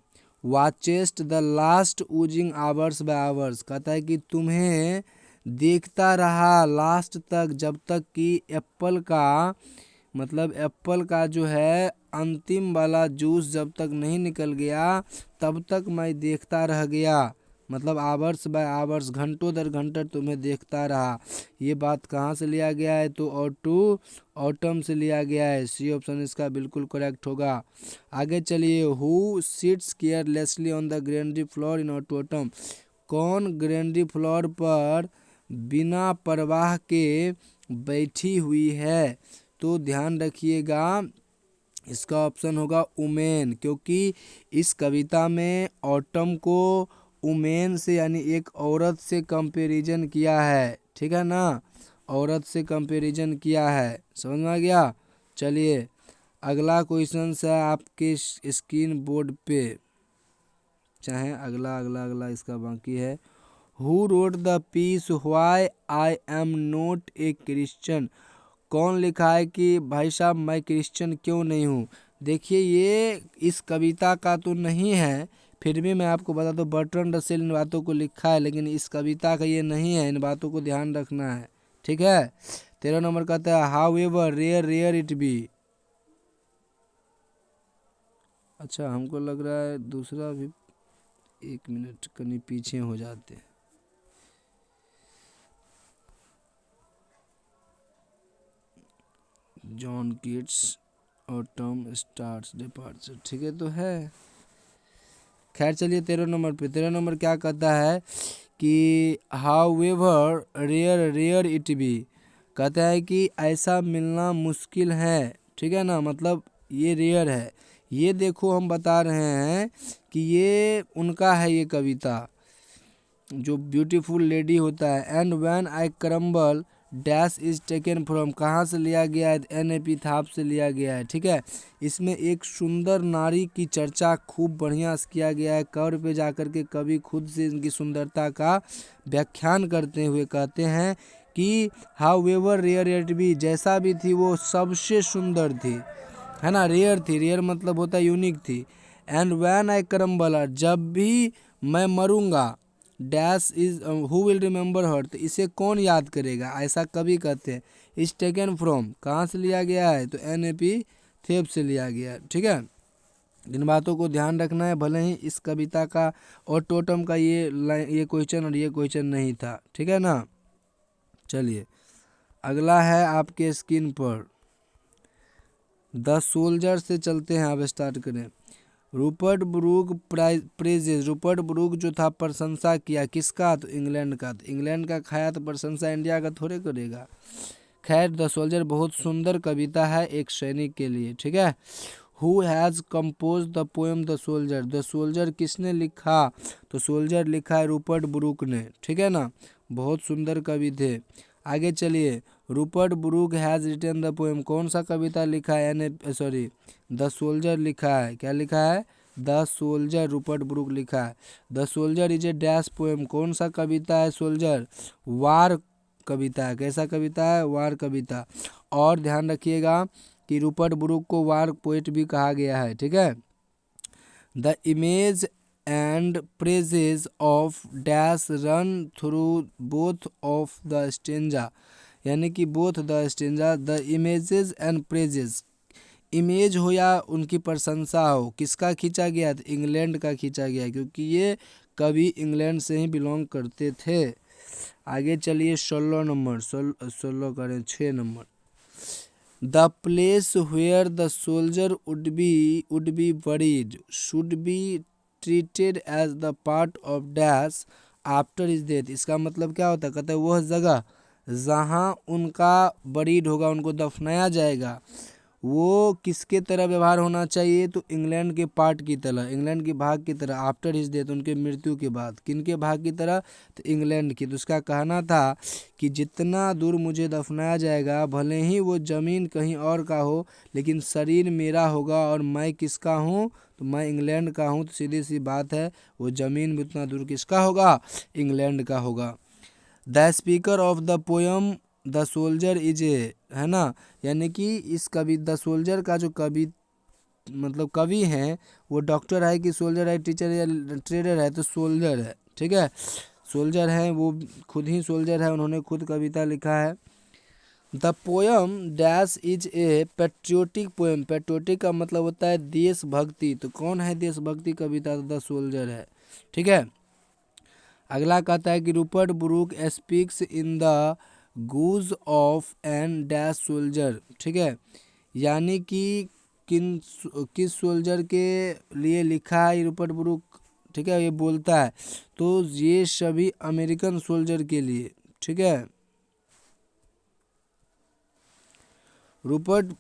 watchest the last oozing hours by hours, कहता है कि तुम्हें देखता रहा लास्ट तक, जब तक कि एप्पल का मतलब एप्पल का जो है अंतिम वाला जूस जब तक नहीं निकल गया तब तक मैं देखता रह गया, मतलब आवर्स बाय आवर्स, घंटों दर घंटे तुम्हें देखता रहा। ये बात कहाँ से लिया गया है, तो और टू ऑटम से लिया गया है, सी ऑप्शन इसका बिल्कुल करेक्ट होगा। आगे चलिए, who sits carelessly on the granary floor in autumn, कौन ग्रेनरी फ्लोर पर बिना परवाह के बैठी हुई है, तो ध्यान रखिएगा इसका ऑप्शन होगा वुमेन, क्योंकि इस कविता में ऑटम को वुमेन से यानी एक औरत से कंपैरिजन किया है। ठीक है ना, औरत से कंपैरिजन किया है, समझ में आ गया। चलिए अगला क्वेश्चन है आपके स्क्रीन बोर्ड पे, चाहे अगला अगला अगला इसका बाकी है, who wrote the piece why I am not a Christian, कौन लिखा है कि भाई साहब मैं क्रिश्चियन क्यों नहीं हूँ। देखिए ये इस कविता का तो नहीं है, फिर भी मैं आपको बता दूं बर्ट्रैंड रसेल इन बातों को लिखा है, लेकिन इस कविता का ये नहीं है, इन बातों को ध्यान रखना है। ठीक है, 13 नंबर कहता है however rare rare it be, अच्छा हमको लग रहा है दूसरा भी, एक मिनट कहीं पीछे हो जाते हैं, John Keats autumn stars departure, ठीक है तो है। खैर चलिए 13 नंबर पे, 13 नंबर क्या कहता है कि however rare rare it be, कहता है कि ऐसा मिलना मुश्किल है। ठीक है ना, मतलब ये रेयर है, ये देखो हम बता रहे हैं कि ये उनका है, ये कविता जो ब्यूटीफुल लेडी होता है, and when I crumble dash is taken from, कहाँ से लिया गया है, एन.ए.पी. थाप से लिया गया है। ठीक है, इसमें एक सुंदर नारी की चर्चा खूब बढ़िया से किया गया है, कवर पे जाकर के कवि खुद से इनकी सुंदरता का व्याख्यान करते हुए कहते हैं कि however rare it be, जैसा भी थी वो सबसे सुंदर थी, है ना, रेयर थी, रेयर मतलब होता है यूनिक थी। एंड व्हेन आई क्रम्बल, जब भी मैं मरूंगा, dash is who will remember her, तो इसे कौन याद करेगा, ऐसा कभी कहते हैं। इज टेकन फ्रॉम कहाँ से लिया गया है, तो एन.ए.पी. थेप से लिया गया है। ठीक है, इन बातों को ध्यान रखना है, भले ही इस कविता का और टोटम का ये क्वेश्चन और ये क्वेश्चन नहीं था। ठीक है ना, चलिए अगला है आपके स्क्रीन पर, द सोल्जर से चलते हैं, आप स्टार्ट करें। Rupert Brooke praises, Rupert Brooke जो था प्रशंसा किया किसका, तो इंग्लैंड का, तो इंग्लैंड का खाया तो प्रशंसा इंडिया का थोड़े करेगा। खैर द सोल्जर बहुत सुंदर कविता है एक सैनिक के लिए। ठीक है, who has compose the poem the soldier, the soldier किसने लिखा, तो सोल्जर लिखा है रूपर्ट ब्रूक ने। ठीक है ना, बहुत सुंदर कवि थे। आगे चलिए, Rupert Brooke has written the poem, कौन सा कविता लिखा है, द सोल्जर लिखा है, क्या लिखा है, द सोल्जर, रूपर्ट ब्रूक लिखा है। The soldier is a dash poem, कौन सा कविता है सोल्जर, वार कविता है, कैसा कविता है, वार कविता। और ध्यान रखिएगा कि रूपर्ट ब्रूक को वार पोएट भी कहा गया है। ठीक है, the image and praises of dash run through both of the stanza, यानी कि both the stanza the images and praises, image हो या उनकी प्रशंसा हो, किसका खींचा गया, तो इंग्लैंड का खींचा गया, क्योंकि ये कवि इंग्लैंड से ही बिलोंग करते थे। आगे चलिए 16 नंबर, 16 करें 6 number, the place where the soldier would be buried should be treated as the part of dash after his death. इसका मतलब क्या होता है, कहते हैं वह जगह जहाँ उनका बरीड होगा, उनको दफनाया जाएगा, वो किसके तरह व्यवहार होना चाहिए, तो इंग्लैंड के पार्ट की तरह, इंग्लैंड के भाग की तरह, आफ्टर हिज डेथ, उनके मृत्यु के बाद, किनके भाग की तरह, तो इंग्लैंड की। तो उसका कहना था कि जितना दूर मुझे दफनाया जाएगा, भले ही वो ज़मीन कहीं और का हो, लेकिन शरीर मेरा होगा, और मैं किसका हूँ, तो मैं इंग्लैंड का हूँ। तो सीधी सी बात है, वो ज़मीन भी उतना दूर किसका होगा, इंग्लैंड का होगा। The speaker of the poem the soldier is a, है ना, यानी कि इस कवि द सोल्जर का जो कवि मतलब कवि हैं, वो डॉक्टर है कि सोल्जर है, टीचर या ट्रेडर है, तो सोल्जर है, ठीक है, सोल्जर है, वो खुद ही सोल्जर है, उन्होंने खुद कविता लिखा है। The poem dash is A patriotic poem, patriotic का मतलब होता है देशभक्ति, तो कौन है देशभक्ति कविता, द सोल्जर है, ठीक है। अगला कहता है कि Rupert Brooke speaks in the guise of an dash soldier, ठीक है, यानी कि किस सोल्जर के लिए लिखा है रूपर्ट ब्रूक, ठीक है, ये बोलता है, तो ये सभी अमेरिकन सोल्जर के लिए, ठीक है। रूपर्ट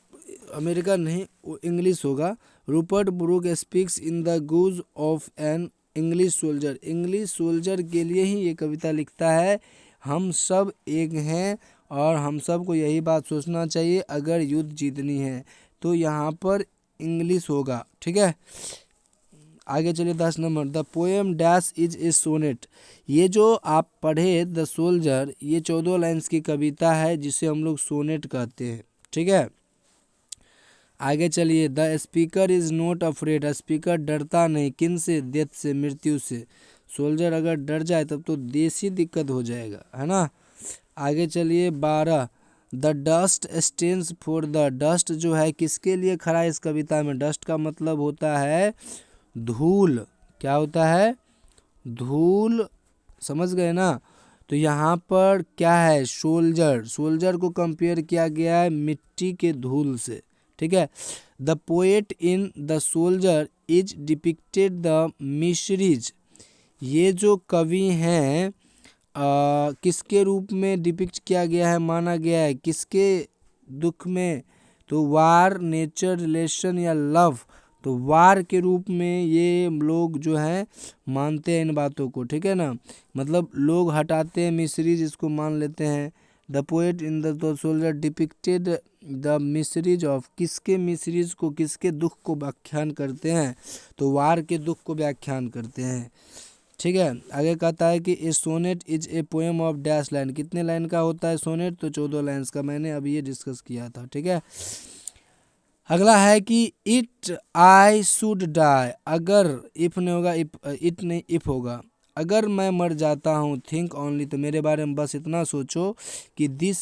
अमेरिका नहीं, वो इंग्लिश होगा। Rupert Brooke speaks in the guise of an English soldier, English soldier के लिए ही ये कविता लिखता है। हम सब एक हैं और हम सब को यही बात सोचना चाहिए, अगर युद्ध जीतनी है तो यहाँ पर इंग्लिश होगा, ठीक है। आगे चलिए 10 number, the poem dash is a sonnet, ये जो आप पढ़े द सोल्जर, ये 14 लाइन्स की कविता है, जिसे हम लोग सोनेट कहते हैं, ठीक है। आगे चलिए, the speaker is not afraid, speaker डरता नहीं, किन से, डेथ से, मृत्यु से। सोल्जर अगर डर जाए तब तो देश ही दिक्कत हो जाएगा, है ना। आगे चलिए 12, the dust stands for the, dust जो है किसके लिए खड़ा है इस कविता में, डस्ट का मतलब होता है धूल, क्या होता है, धूल, समझ गए ना। तो यहाँ पर क्या है, सोल्जर, सोल्जर को कंपेयर किया गया है मिट्टी के धूल से, ठीक है। The poet in the soldier is depicted the miseries, ये जो कवि हैं किसके रूप में डिपिक्ट किया गया है, माना गया है, किसके दुख में, तो वार, नेचर, रिलेशन या लव, तो वार के रूप में ये लोग जो हैं मानते हैं इन बातों को, ठीक है ना, मतलब लोग हटाते हैं मिसरीज, इसको मान लेते हैं। The poet in the soldier depicted the miseries of, किसके मिसरीज को, किसके दुख को व्याख्यान करते हैं, तो वार के दुख को व्याख्यान करते हैं, ठीक है। आगे कहता है कि a sonnet is a poem of dash line, कितने लाइन का होता है सोनेट, तो 14 लाइन्स का, मैंने अभी ये डिस्कस किया था, ठीक है। अगला है कि इट आई शुड डाई, अगर, इफ नहीं होगा, इट नहीं, इफ होगा, अगर मैं मर जाता हूँ, थिंक ओनली, तो मेरे बारे में बस इतना सोचो कि दिस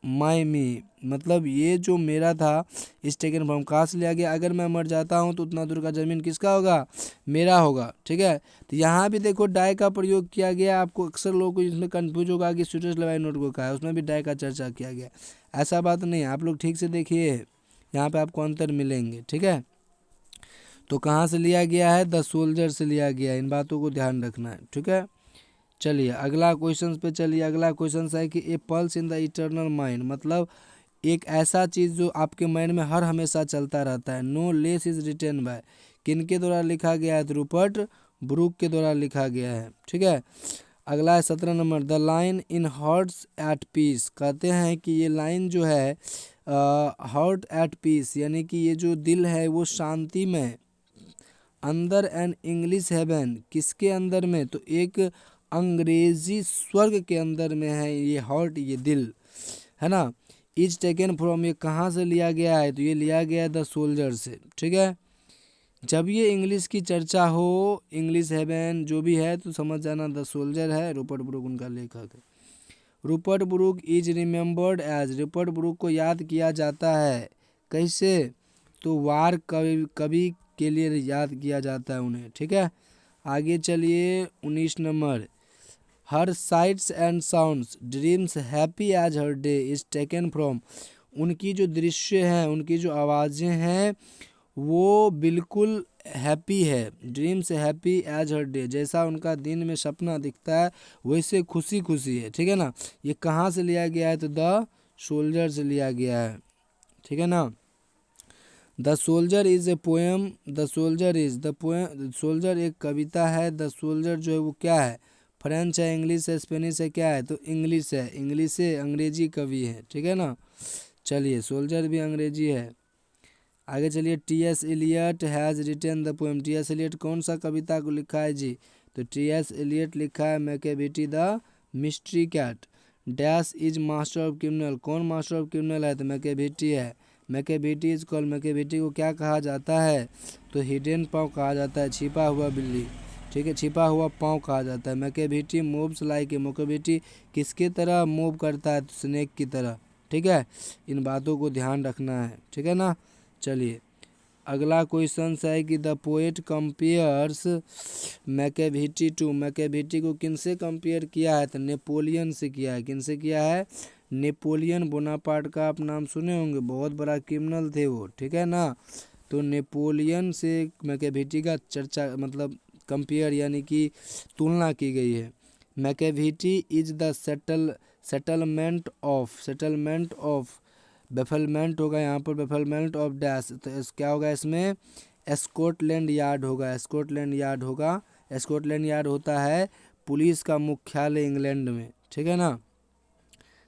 माई मी, मतलब ये जो मेरा था इस टेकन फ्रॉम, कहाँ से लिया गया, अगर मैं मर जाता हूँ तो उतना दूर का ज़मीन किसका होगा, मेरा होगा, ठीक है। तो यहाँ भी देखो डाई का प्रयोग किया गया, आपको अक्सर लोगों को इसमें कंफ्यूज होगा कि स्यूटस लवाई नोट को कहा है, उसमें भी डाई का चर्चा किया गया, ऐसा बात नहीं है, आप लोग ठीक से देखिए, यहाँ पे आपको अंतर मिलेंगे, ठीक है। तो कहाँ से लिया गया है, द सोल्जर से लिया गया है, इन बातों को ध्यान रखना है, ठीक है। चलिए अगला क्वेश्चन पे चलिए, अगला क्वेश्चन है कि a pulse in the eternal mind, मतलब एक ऐसा चीज़ जो आपके माइंड में हर हमेशा चलता रहता है। No less is written by, किन के द्वारा लिखा गया है, रूपर्ट ब्रूक के द्वारा लिखा गया है, ठीक है। अगला है 17 number, the line in hearts at peace, कहते हैं कि ये लाइन जो है हार्ट एट पीस, यानी कि ये जो दिल है वो शांति में, अंदर एन इंग्लिश हेवन, किसके अंदर में, तो एक अंग्रेजी स्वर्ग के अंदर में है ये हार्ट, ये दिल, है ना। इज टेकन फ्रॉम, ये कहाँ से लिया गया है, तो ये लिया गया है द सोल्जर से, ठीक है। जब ये इंग्लिश की चर्चा हो, इंग्लिश हेवन जो भी है, तो समझ जाना द सोल्जर है, रूपर्ट ब्रूक उनका लेखक है। Rupert Brooke is remembered as, Rupert Brooke को याद किया जाता है कैसे, तो वार कवि के लिए याद किया जाता है उन्हें, ठीक है। आगे चलिए 19 number, her sights and sounds dreams happy as her day is taken from, उनकी जो दृश्य हैं, उनकी जो आवाज़ें हैं वो बिल्कुल हैप्पी है, dreams happy as her day, जैसा उनका दिन में सपना दिखता है वैसे खुशी खुशी है, ठीक है ना। ये कहाँ से लिया गया है, तो द सोल्जर से लिया गया है, ठीक है ना। The soldier is a poem, the soldier is the poem, soldier एक कविता है, द सोल्जर जो है वो क्या है, फ्रेंच है, इंग्लिश है, स्पेनिश है, क्या है, तो इंग्लिश है, इंग्लिश से अंग्रेजी कवि है, ठीक है ना। चलिए सोल्जर भी अंग्रेजी है। आगे चलिए, T S Eliot has written the poem, T S Eliot कौन सा कविता को लिखा है जी, तो टी एस एलियट लिखा है Macavity the mystery cat. Dash is master of criminal, कौन मास्टर ऑफ क्रिमिनल है, तो मैकेविटी है, मैकेविटी इज कॉल्ड, मैकेविटी को क्या कहा जाता है, तो हिडन पाँव कहा जाता है, छिपा हुआ बिल्ली, ठीक है, छिपा हुआ पाँव कहा जाता है। Macavity moves like a, Macavity किसके तरह मूव करता है, तो स्नेक की तरह, ठीक है। इन बातों को ध्यान रखना है, ठीक है ना। चलिए अगला क्वेश्चन है कि the poet compares Macavity to, Macavity को किनसे कंपेयर किया है, तो नेपोलियन से किया है, किनसे किया है, नेपोलियन बोनापार्ट का आप नाम सुने होंगे, बहुत बड़ा क्रिमिनल थे वो, ठीक है ना। तो नेपोलियन से मैकेविटी का चर्चा मतलब कंपेयर यानी कि तुलना की गई है। Macavity is the settlement of bafflement होगा यहाँ पर, बेफलमेंट ऑफ डैश, तो क्या होगा इसमें, स्कॉटलैंड यार्ड होगा, स्कॉटलैंड यार्ड होगा, स्कॉटलैंड यार्ड होता है पुलिस का मुख्यालय इंग्लैंड में, ठीक है ना।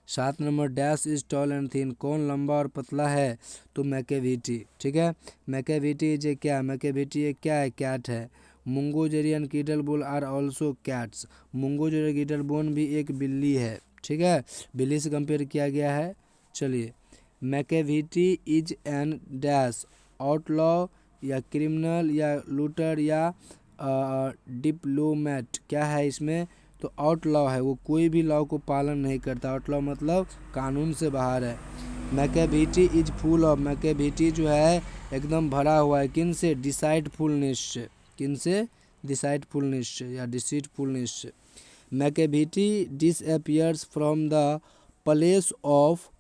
7 number, dash is tall and thin, कौन लंबा और पतला है, तो मैकेविटी, ठीक है। मैकेविटी जे क्या, मैकेविटी एक क्या है, कैट है। Mungojerrie and kettle bone are also cats, Mungojerrie kettle bone भी एक बिल्ली है, ठीक है, बिल्ली से कंपेयर किया गया है। चलिए Macavity is an dash outlaw या क्रिमिनल या लूटर या डिप्लोमेट, क्या है इसमें, तो आउटलॉ है, वो कोई भी लॉ को पालन नहीं करता, आउटलॉ मतलब कानून से बाहर है। Macavity is full of, Macavity जो है एकदम भरा हुआ है, किन से, डिसाइडफुलनेस से, किन से, डिसाइडफुलनेस से या डिसीटफुलनेस से। Macavity disappears from the place of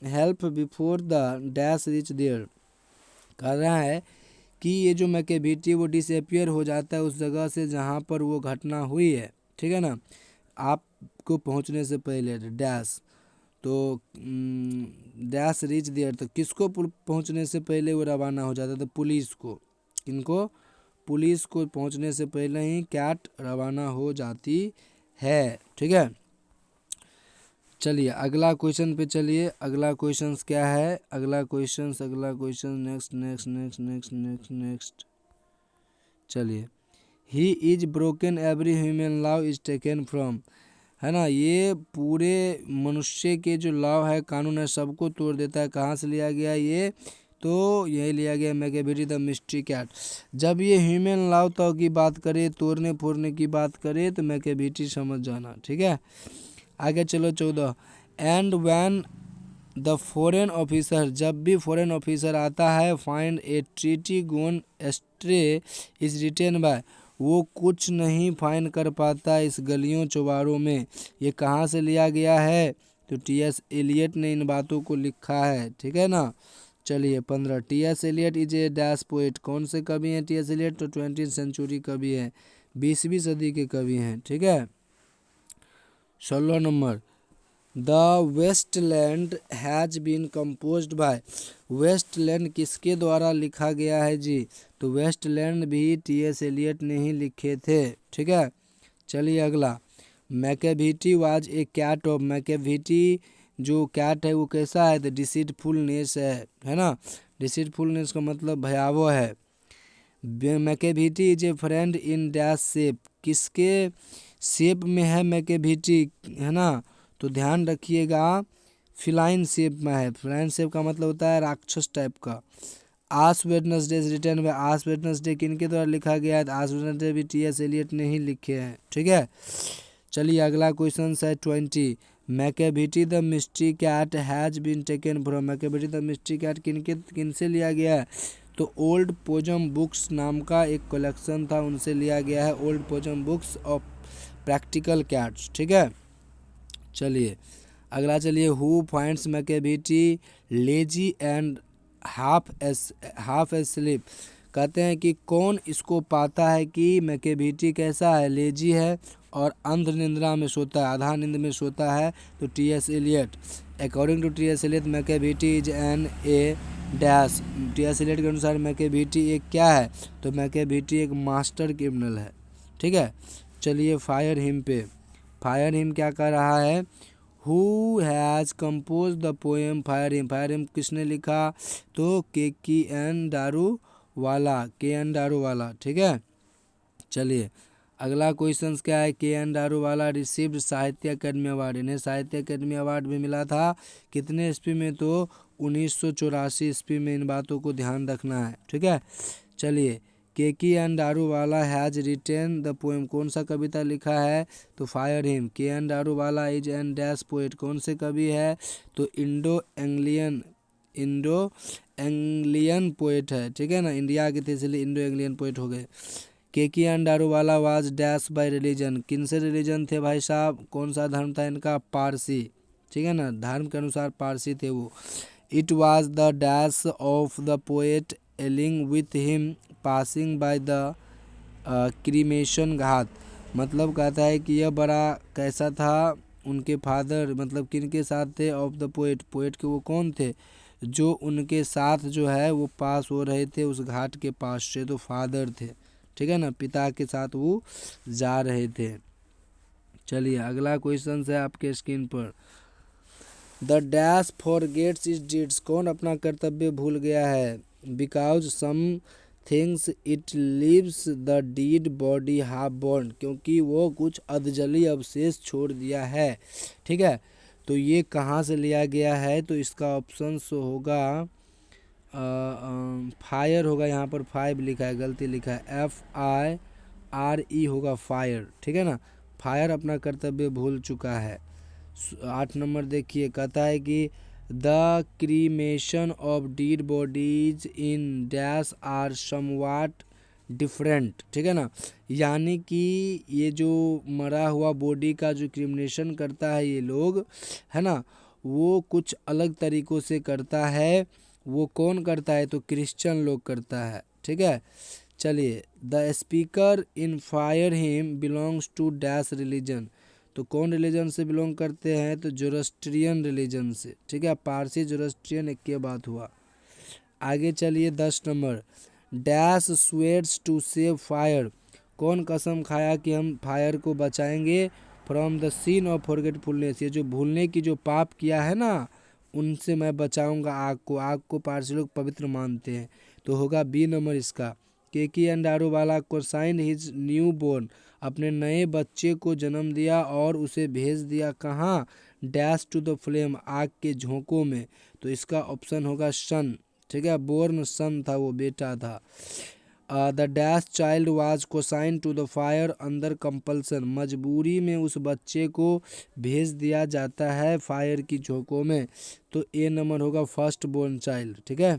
help before the dash reach there, कह रहा है कि ये जो मैकेविटी वो डिसअपियर हो जाता है उस जगह से जहाँ पर वो घटना हुई है, ठीक है ना, आपको पहुँचने से पहले, डैश, तो डैश रिच देयर, तो किसको पहुँचने से पहले वो रवाना हो जाता है, तो पुलिस को, किनको, पुलिस को पहुँचने से पहले ही कैट रवाना हो जाती है, ठीक है। चलिए अगला क्वेश्चन पे चलिए, अगला क्वेश्चन क्या है, अगला क्वेश्चन नेक्स्ट, चलिए, he is broken every human law is taken from, है ना, ये पूरे मनुष्य के जो लॉ है, कानून है, सबको तोड़ देता है, कहाँ से लिया गया ये, तो यही लिया गया मैकेविटी द मिस्ट्री कैट। जब ये ह्यूमन लॉ तो की बात करे, तोड़ने फोड़ने की बात करे, तो मैकेविटी समझ जाना, ठीक है। आगे चलो 14, and when the foreign officer, जब भी फॉरेन ऑफिसर आता है, find a treaty gone astray is written by, वो कुछ नहीं फाइंड कर पाता इस गलियों चौबारों में, ये कहाँ से लिया गया है, तो टी एस एलियट ने इन बातों को लिखा है, ठीक है ना। चलिए 15, T S Elliott is a dash poet, कौन से कवि हैं टी एस एलियट, तो 20वीं सेंचुरी कवि हैं, 20वीं सदी के कवि हैं, ठीक है। 16 number, the wasteland has been composed by, wasteland किसके द्वारा लिखा गया है जी, तो वेस्टलैंड भी टी एस एलियट ने ही लिखे थे, ठीक है। चलिए अगला, Macavity was a cat of, Macavity जो कैट है वो कैसा है, तो डिसीटफुलनेस है ना, डिसीटफुलनेस का मतलब भयावह है। Macavity is a friend in dash shape, किसके शेप में है मैकेविटी, है ना, तो ध्यान रखिएगा फिलाइन शेप में है, फिलाइन शेप का मतलब होता है राक्षस टाइप का। Ash Wednesday is written by Ash Wednesday किनके द्वारा लिखा गया है? आस वेडनेसडे भी टी.एस. एलियट ने ही लिखे हैं, ठीक है। चलिए अगला क्वेश्चन है 20। Macavity the mystery cat has been taken from. Macavity the mystery cat किनसे लिया गया है? तो ओल्ड पोजम बुक्स नाम का एक कलेक्शन था, उनसे लिया गया है, old possum books of practical cats, ठीक है। चलिए अगला, चलिए who finds Macavity lazy and half asleep. कहते हैं कि कौन इसको पाता है कि मैकेविटी कैसा है? लेजी है और अंध निंद्रा में सोता है, आधा नींद में सोता है। तो T S. Eliot, according to T S. Eliot Macavity is an a dash. T S. Eliot के अनुसार मैकेविटी एक क्या है? तो मैकेविटी एक मास्टर क्रिमिनल है, ठीक है। चलिए fire him pay, fire him क्या कर रहा है? Who has compose the poem fire him. Fire him किसने लिखा? तो के.एन. दारूवाला, के.एन. दारूवाला, ठीक है। चलिए अगला क्वेश्चन क्या है? के.एन. दारूवाला रिसीव्ड साहित्य अकेडमी अवार्ड। इन्हें साहित्य अकेडमी अवार्ड भी मिला था, कितने ईस्वी में? तो 1984 ईस्वी में। इन बातों को ध्यान रखना है, ठीक है। चलिए K. N.. Daruwalla has retain the poem. कौन सा कविता लिखा है? तो fire him. K. N.. Daruwalla is an dash poet. कौन से कवि है? तो इंडो एंग्लियन पोएट है, ठीक है ना, इंडिया के थे इसलिए इंडो एंग्लियन पोएट हो गए। K. N.. Daruwalla was dash by religion. किन से रिलीजन थे भाई साहब? कौन सा धर्म था इनका? पारसी, ठीक है ना, धर्म के अनुसार पारसी थे वो। It was the dash of the poet ailing with him passing by the cremation ghat. मतलब कहता है कि यह बड़ा कैसा था? उनके फादर मतलब किन के साथ थे? ऑफ द पोएट, पोएट के वो कौन थे? जो उनके साथ जो है वो पास हो रहे थे उस घाट के पास से, तो फादर थे, ठीक है ना, पिता के साथ वो जा रहे थे। चलिए अगला क्वेश्चन है आपके स्क्रीन पर। The dash forgets its deeds. कौन अपना कर्तव्य भूल गया है? Because some things it leaves the dead body half born. क्योंकि वो कुछ अधजली अवशेष छोड़ दिया है, ठीक है। तो ये कहाँ से लिया गया है? तो इसका ऑप्शन होगा फायर होगा, यहाँ पर 5 लिखा है, गलती लिखा है, FIRE होगा फायर, ठीक है ना। फायर अपना कर्तव्य भूल चुका है। 8 नंबर देखिए, कहता है कि the cremation of dead bodies in dash are somewhat different, ठीक है ना। यानी कि ये जो मरा हुआ बॉडी का जो क्रीमेशन करता है ये लोग, है ना, वो कुछ अलग तरीक़ों से करता है। वो कौन करता है? तो क्रिश्चियन लोग करता है, ठीक है। चलिए the speaker in fire him belongs to dash religion. तो कौन रिलीजन से बिलोंग करते हैं? तो जोरोस्ट्रियन रिलीजन से, ठीक है। पारसी जोरोस्ट्रियन एक के बात हुआ। आगे चलिए 10 number. Dash swears to save fire. कौन कसम खाया कि हम फायर को बचाएंगे? From the scene of forgetfulness. ये जो भूलने की जो पाप किया है ना, उनसे मैं बचाऊंगा आग को। आग को पारसी लोग पवित्र मानते हैं, तो होगा बी नंबर इसका। के.एन. दारूवाला को साइन हिज न्यू बोर्न। अपने नए बच्चे को जन्म दिया और उसे भेज दिया कहाँ? डैश टू द फ्लेम, आग के झोंकों में। तो इसका ऑप्शन होगा सन, ठीक है, बोर्न सन था, वो बेटा था। The dash child was consigned to the fire under compulsion. मजबूरी में उस बच्चे को भेज दिया जाता है फायर की झोंकों में। तो ए नंबर होगा फर्स्ट बोर्न चाइल्ड, ठीक है।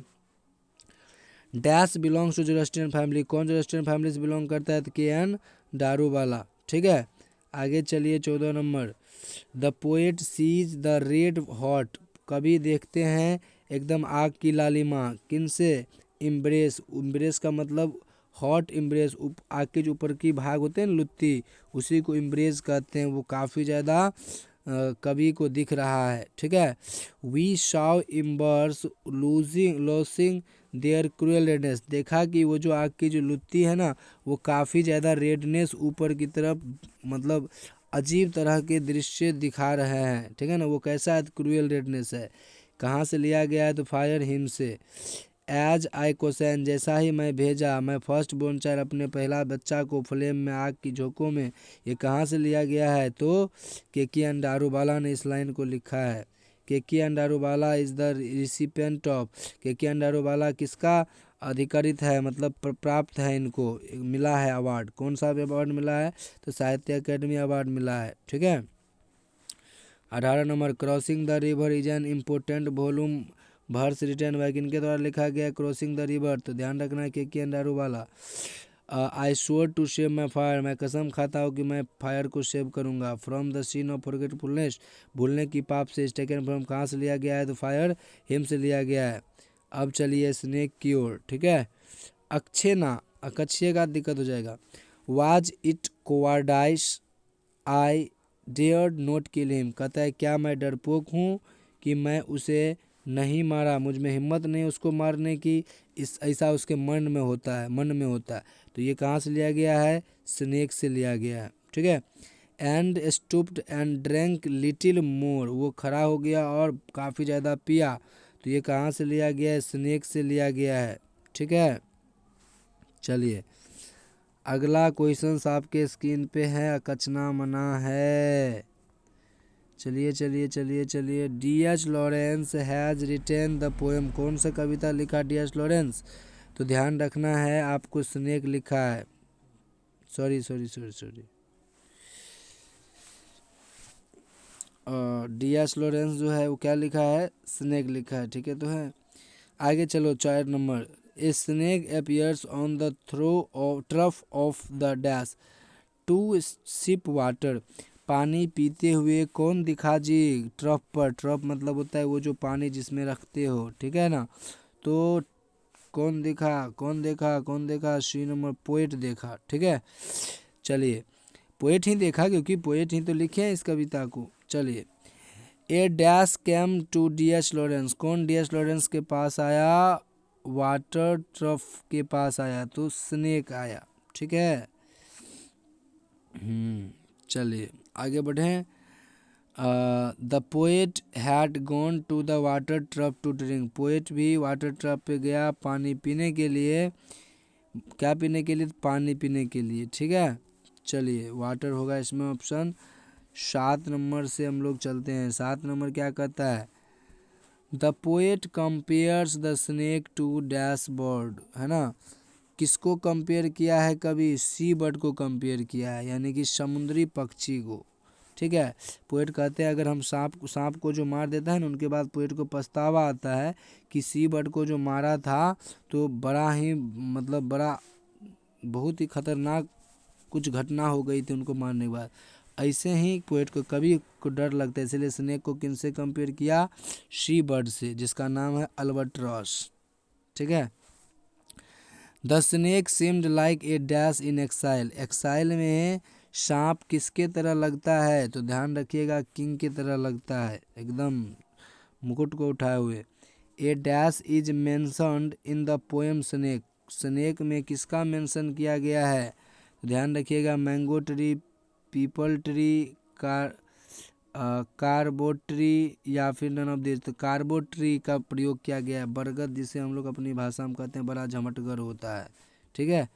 Dash belongs to Zoroastrian family. कौन जोरोस्ट्रियन फैमिली से बिलोंग करता है? तो के.एन. दारूवाला, ठीक है। आगे चलिए 14 number. The poet sees the red hot. कवि देखते हैं एकदम आग की लालिमा, किन से? इम्ब्रेस। इम्ब्रेस का मतलब हॉट इम्ब्रेस, आग के जो ऊपर की भाग होते हैं लुत्ती, उसी को इम्ब्रेस कहते हैं। वो काफ़ी ज़्यादा कवि को दिख रहा है, ठीक है। We saw embers losing their cruel redness. देखा कि वो जो आग की जो लुत्ती है ना, वो काफ़ी ज़्यादा रेडनेस ऊपर की तरफ, मतलब अजीब तरह के दृश्य दिखा रहे हैं, ठीक है ना। वो कैसा है? क्रूअल रेडनेस है। कहाँ से लिया गया है? तो फायर हिम से। एज आई कोसैन, जैसा ही मैं भेजा, मैं फर्स्ट बोर्न चाइल्ड, अपने पहला बच्चा को फ्लेम में, आग की झोंकों में। ये कहाँ से लिया गया है? तो के.एन. दारूवाला ने इस लाइन को लिखा है। Keki Daruwalla is the recipient of, Keki Daruwalla किसका अधिकारित है, मतलब प्राप्त है, इनको मिला है अवार्ड, कौन सा अवार्ड मिला है, तो साहित्य अकेडमी अवार्ड मिला है। ठीक है। 18 number, crossing the river is an important volume verse written by, किनके द्वारा लिखा गया क्रॉसिंग द रिवर, तो ध्यान रखना है के Daruwalla. I swore to save my fire, मैं कसम खाता हूँ कि मैं फायर को सेव करूँगा। From the scene of forgetfulness, भूलने की पाप से, टेकन फ्रॉम कहाँ से लिया गया है, तो फायर हिम से लिया गया है। अब चलिए स्नेक की ओर। ठीक है। अक्षेना, अक्षय का दिक्कत हो जाएगा। Was it cowardice I dared not kill him, कहता है क्या मैं डरपोक हूँ कि मैं उसे नहीं मारा, मुझ में हिम्मत नहीं उसको मारने की, इस ऐसा उसके मन में होता है। तो ये कहाँ से लिया गया है, स्नेक से लिया गया है। ठीक है। And stooped and drank little more, वो खड़ा हो गया और काफ़ी ज़्यादा पिया, तो ये कहाँ से लिया गया है, स्नेक से लिया गया है। ठीक है। चलिए अगला क्वेश्चन आपके स्क्रीन पे है, कचना मना है। चलिए D.H.. Lawrence has written the poem, कौन सा कविता लिखा डी.एच. लॉरेंस, तो ध्यान रखना है आपको स्नेक लिखा है, सॉरी डी.एच. लॉरेंस जो है वो क्या लिखा है, स्नेक लिखा है। ठीक है। तो है आगे चलो 4 number, a snake appears on the trough of the dash to sip water, पानी पीते हुए कौन दिखा जी, ट्रफ पर, ट्रफ मतलब होता है वो जो पानी जिसमें रखते हो। ठीक है ना, तो कौन देखा, सी नंबर पोएट देखा। ठीक है। चलिए पोएट ही देखा, क्योंकि पोएट ही तो लिखे हैं इस कविता को। चलिए a dash came to D H. Lawrence, कौन डी.एच. लॉरेंस के पास आया, वाटर ट्रफ के पास आया, तो स्नेक आया। ठीक है। चलिए आगे बढ़ें। The poet had gone to the water trough to drink, poet भी वाटर ट्रफ पे गया पानी पीने के लिए, क्या पीने के लिए, पानी पीने के लिए। ठीक है। चलिए वाटर होगा इसमें ऑप्शन। 7 नंबर से हम लोग चलते हैं। 7 नंबर क्या कहता है, the poet compares the snake to dash bird, है ना, किसको कंपेयर किया है, कभी सी बर्ड को कंपेयर किया है, यानी कि समुद्री पक्षी को। ठीक है। पोएट कहते हैं अगर हम सांप को जो मार देता है ना, उनके बाद पोएट को पछतावा आता है कि सी बर्ड को जो मारा था तो बड़ा ही मतलब बहुत ही खतरनाक कुछ घटना हो गई थी उनको मारने के बाद। ऐसे ही पोएट को कभी को डर लगता है, इसलिए स्नेक को किन से कंपेयर किया, सी बर्ड से, जिसका नाम है अल्बाट्रॉस। ठीक है। The snake seemed like a dash in exile, exile में सांप किसके तरह लगता है, तो ध्यान रखिएगा किंग की तरह लगता है, एकदम मुकुट को उठाए हुए। A dash is mentioned in the poem snake, snake में किसका मेंशन किया गया है, ध्यान रखिएगा mango tree, peepal tree, carob tree या फिर नन ऑफ दिस, तो कार्बो ट्री का प्रयोग किया गया है, बरगद जिसे हम लोग अपनी भाषा में कहते हैं बड़ा झमटगर होता है। ठीक है।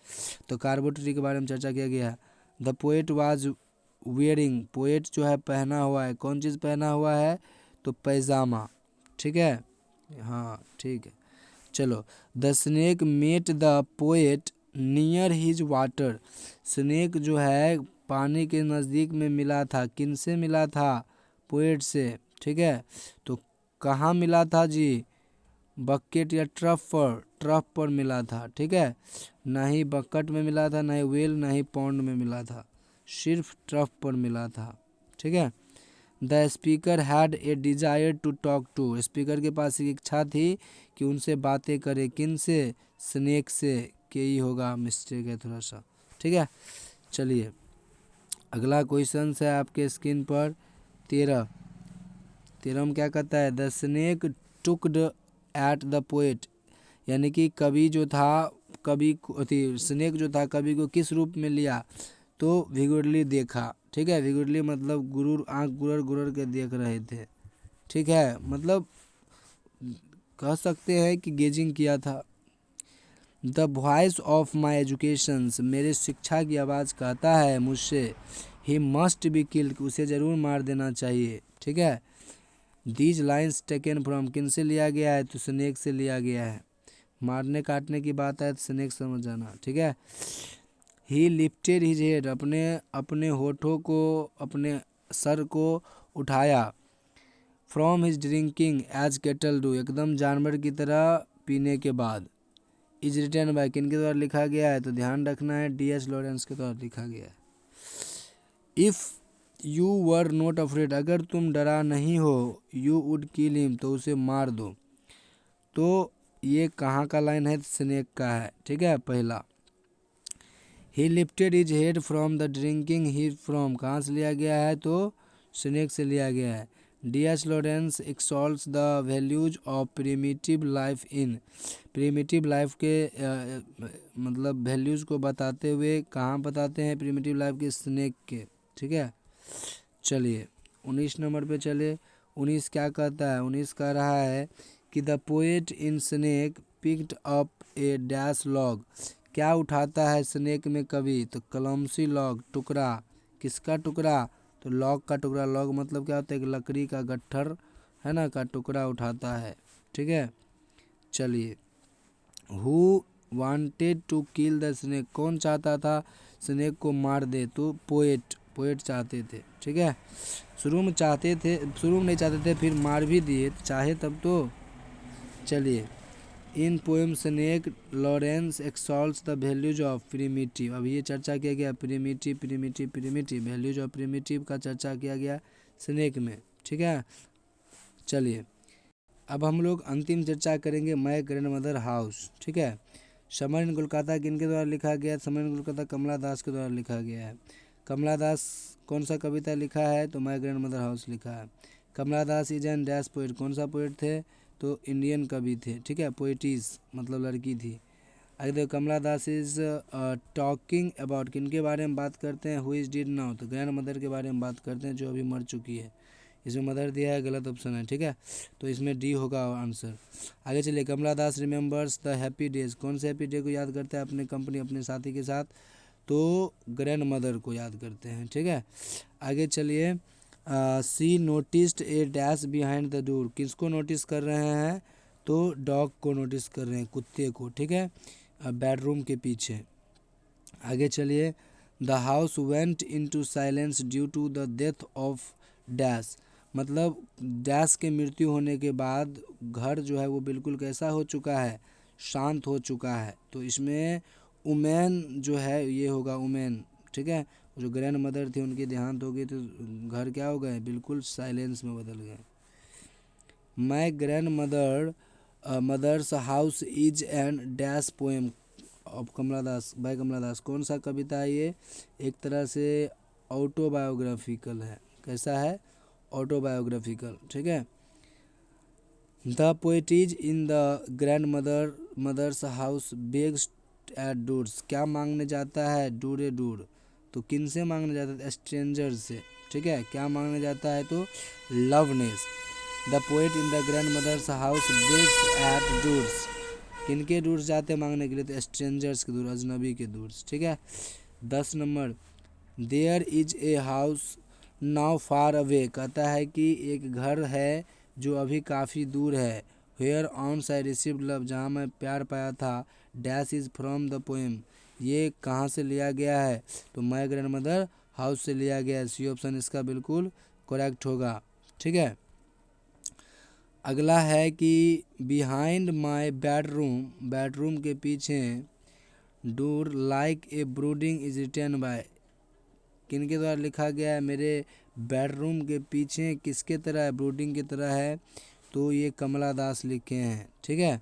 तो कार्बो ट्री के बारे में चर्चा किया गया है। The poet was wearing, poet जो है पहना हुआ है, कौन चीज़ पहना हुआ है, तो पैजामा। ठीक है। हाँ ठीक है। चलो the snake met the poet near his water, snake जो है पानी के नज़दीक में मिला था, किन से मिला था, पोएट से। ठीक है। तो कहाँ मिला था जी, बकेट या ट्रफ पर मिला था। ठीक है। ना ही बकेट में मिला था, ना ही वेल, ना ही पॉन्ड में मिला था, सिर्फ ट्रफ पर मिला था। ठीक है। The speaker had a desire to talk to, speaker के पास एक इच्छा थी कि उनसे बातें करे, किन से, स्नेक से, के ही होगा, मिस्टेक है थोड़ा सा। ठीक है। चलिए अगला क्वेश्चन है आपके स्क्रीन पर 13 में क्या कहता है, the snake tucked at the poet, यानी कि कवि जो था, स्नेक जो था कवि को किस रूप में लिया, तो विगुरली देखा। ठीक है। विगुरली मतलब गुरूर, आँख गुरर के देख रहे थे। ठीक है। मतलब कह सकते हैं कि गेजिंग किया था। The voice of my educations, मेरे शिक्षा की आवाज़ कहता है मुझसे, ही मस्ट बी किल्ड, उसे ज़रूर मार देना चाहिए। ठीक है। दीज लाइन्स टेकन फ्रॉम, किन से लिया गया है, तो स्नेक से लिया गया है। मारने काटने की बात है तो स्नेक समझ जाना, ठीक है। ही लिफ्टेड हिज हेड, अपने अपने होठों को, अपने सर को उठाया। From his drinking as cattle do, एकदम जानवर की तरह पीने के बाद। इज रिटन बाय, किन के द्वारा लिखा गया है, तो ध्यान रखना है D.H. लॉरेंस के द्वारा लिखा गया है। If you were not afraid, अगर तुम डरा नहीं हो, यू वुड किल हिम, तो उसे मार दो। तो ये कहाँ का लाइन है, स्नेक का है, ठीक है। पहला, ही lifted his head from the drinking he from, कहाँ से लिया गया है, तो स्नेक से लिया गया है। D.H. Lawrence exalts the values of primitive life in, primitive life के मतलब वैल्यूज़ को बताते हुए कहाँ बताते हैं, प्रिमिटिव लाइफ के, स्नेक के, ठीक है। चलिए 19 नंबर पे चले। 19 क्या कहता है, 19 कह रहा है कि the poet in snake picked up A dash log, क्या उठाता है स्नेक में कवि, तो कलमसी लॉग, टुकड़ा, किसका टुकड़ा, तो लॉग का टुकड़ा। लॉग मतलब क्या होता है, एक लकड़ी का गट्ठर है ना, का टुकड़ा उठाता है, ठीक है। चलिए, who wanted to kill the snake, कौन चाहता था स्नेक को मार दे, तो पोएट, पोएट चाहते थे, ठीक है। शुरू में चाहते थे, शुरू में नहीं चाहते थे, फिर मार भी दिए, चाहे तब तो। चलिए, in poem snake Lawrence exalts the values of primitive, अभी ये चर्चा किया गया primitive primitive primitive, values of primitive का चर्चा किया गया स्नेक में, ठीक है। चलिए, अब हम लोग अंतिम चर्चा करेंगे माय ग्रैंडमदर हाउस, ठीक है। समर इन कोलकाता किनके द्वारा लिखा गया है, समर इन कोलकाता कमला दास के द्वारा लिखा गया है। कमला दास कौन सा कविता लिखा है, तो माय ग्रैंडमदर हाउस लिखा है। कमला दास इज एन डैश पोइट, कौन सा पोइट थे, तो इंडियन कवि थे, ठीक है। पोइटिस मतलब लड़की थी। आगे देखो, कमला दास इज टॉकिंग अबाउट, किन के बारे में बात करते हैं, हु इज डिड नाउ, तो ग्रैंड मदर के बारे में बात करते हैं जो अभी मर चुकी है। इसमें मदर दिया है, गलत ऑप्शन है, ठीक है। तो इसमें डी होगा आंसर। आगे चलिए, कमला दास रिमेंबर्स द हैप्पी डेज, कौन से हैप्पी डे को याद करते हैं, अपने कंपनी अपने साथी के साथ, तो ग्रैंड मदर को याद करते हैं, ठीक है। आगे चलिए, she noticed a dash behind the door, किसको नोटिस कर रहे हैं, तो डॉग को नोटिस कर रहे हैं, कुत्ते को, ठीक है, बेडरूम के पीछे। आगे चलिए, the house went into silence due to the death of dash, मतलब डैश के मृत्यु होने के बाद घर जो है वो बिल्कुल कैसा हो चुका है, शांत हो चुका है। तो इसमें उमेन जो है ये होगा उमेन, ठीक है। जो ग्रैंड मदर थी उनकी देहांत हो गई तो घर क्या हो गए, बिल्कुल साइलेंस में बदल गए। My grandmother mother's house is an dash poem of Kamala Das, by Kamala Das, कौन सा कविता है ये, एक तरह से ऑटोबायोग्राफिकल है, कैसा है, ऑटोबायोग्राफिकल, ठीक है। The poetess in the grandmother's house begs at doors, क्या मांगने जाता है, डूरे डूर, तो किन से मांगने जाता है, स्ट्रेंजर से, ठीक है। क्या मांगने जाता है, तो लवनेस। The poet in the grandmother's house begs at doors, किनके डोर्स जाते हैं मांगने के लिए, तो स्ट्रेंजर्स के दूर, अजनबी के दूर, ठीक है। 10 number, there is a house now far away, कहता है कि एक घर है जो अभी काफ़ी दूर है। वेयर ऑन्स आई रिसीव्ड लव, जहाँ मैं प्यार पाया था। Dash is from the poem, ये कहाँ से लिया गया है, तो माय ग्रैंड मदर हाउस से लिया गया है। सी ऑप्शन इसका बिल्कुल करेक्ट होगा, ठीक है। अगला है कि बिहाइंड माई बेडरूम, बेडरूम के पीछे, door like a brooding is written by, किन के द्वारा लिखा गया है, मेरे बेडरूम के पीछे किसके तरह है, ब्रूडिंग की तरह है, तो ये कमला दास लिखे हैं, ठीक है।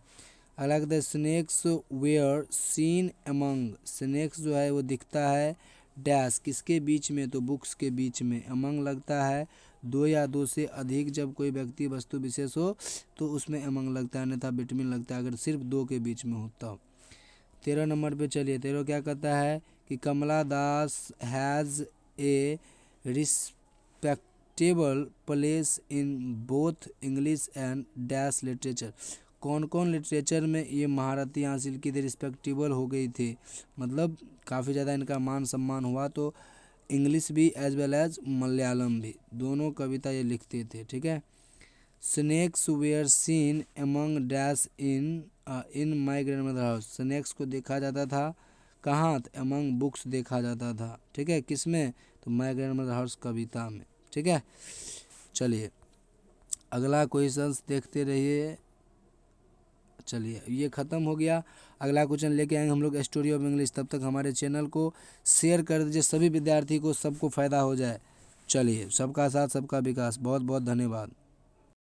अलग the snakes were seen among, snakes जो है वो दिखता है डैश किसके बीच में, तो बुक्स के बीच में। अमंग लगता है दो या दो से अधिक, जब कोई व्यक्ति वस्तु विशेष हो तो उसमें अमंग लगता है, अन्यथा बिटवीन लगता है अगर सिर्फ दो के बीच में होता हो। 13 नंबर पे चलिए, 13 क्या कहता है कि Kamala Das has a respectable place in both English and dash literature, कौन कौन लिटरेचर में ये महारती हासिल की थी, रिस्पेक्टेबल हो गई थी, मतलब काफ़ी ज़्यादा इनका मान सम्मान हुआ, तो इंग्लिश भी एज वेल एज मलयालम भी, दोनों कविता ये लिखते थे, ठीक है। Snakes were seen among dash in my grandmother house. Snakes को देखा जाता था कहाँ? तो एमंग बुक्स देखा जाता था। ठीक है, किस में? तो माई ग्रैंडमदर हाउस कविता में। ठीक है, चलिए अगला क्वेश्चन देखते रहिए। चलिए ये ख़त्म हो गया। अगला क्वेश्चन लेके आएंगे हम लोग स्टोरी ऑफ इंग्लिश। तब तक हमारे चैनल को शेयर कर दीजिए, सभी विद्यार्थी को सबको फ़ायदा हो जाए। चलिए, सबका साथ सबका विकास। बहुत बहुत धन्यवाद।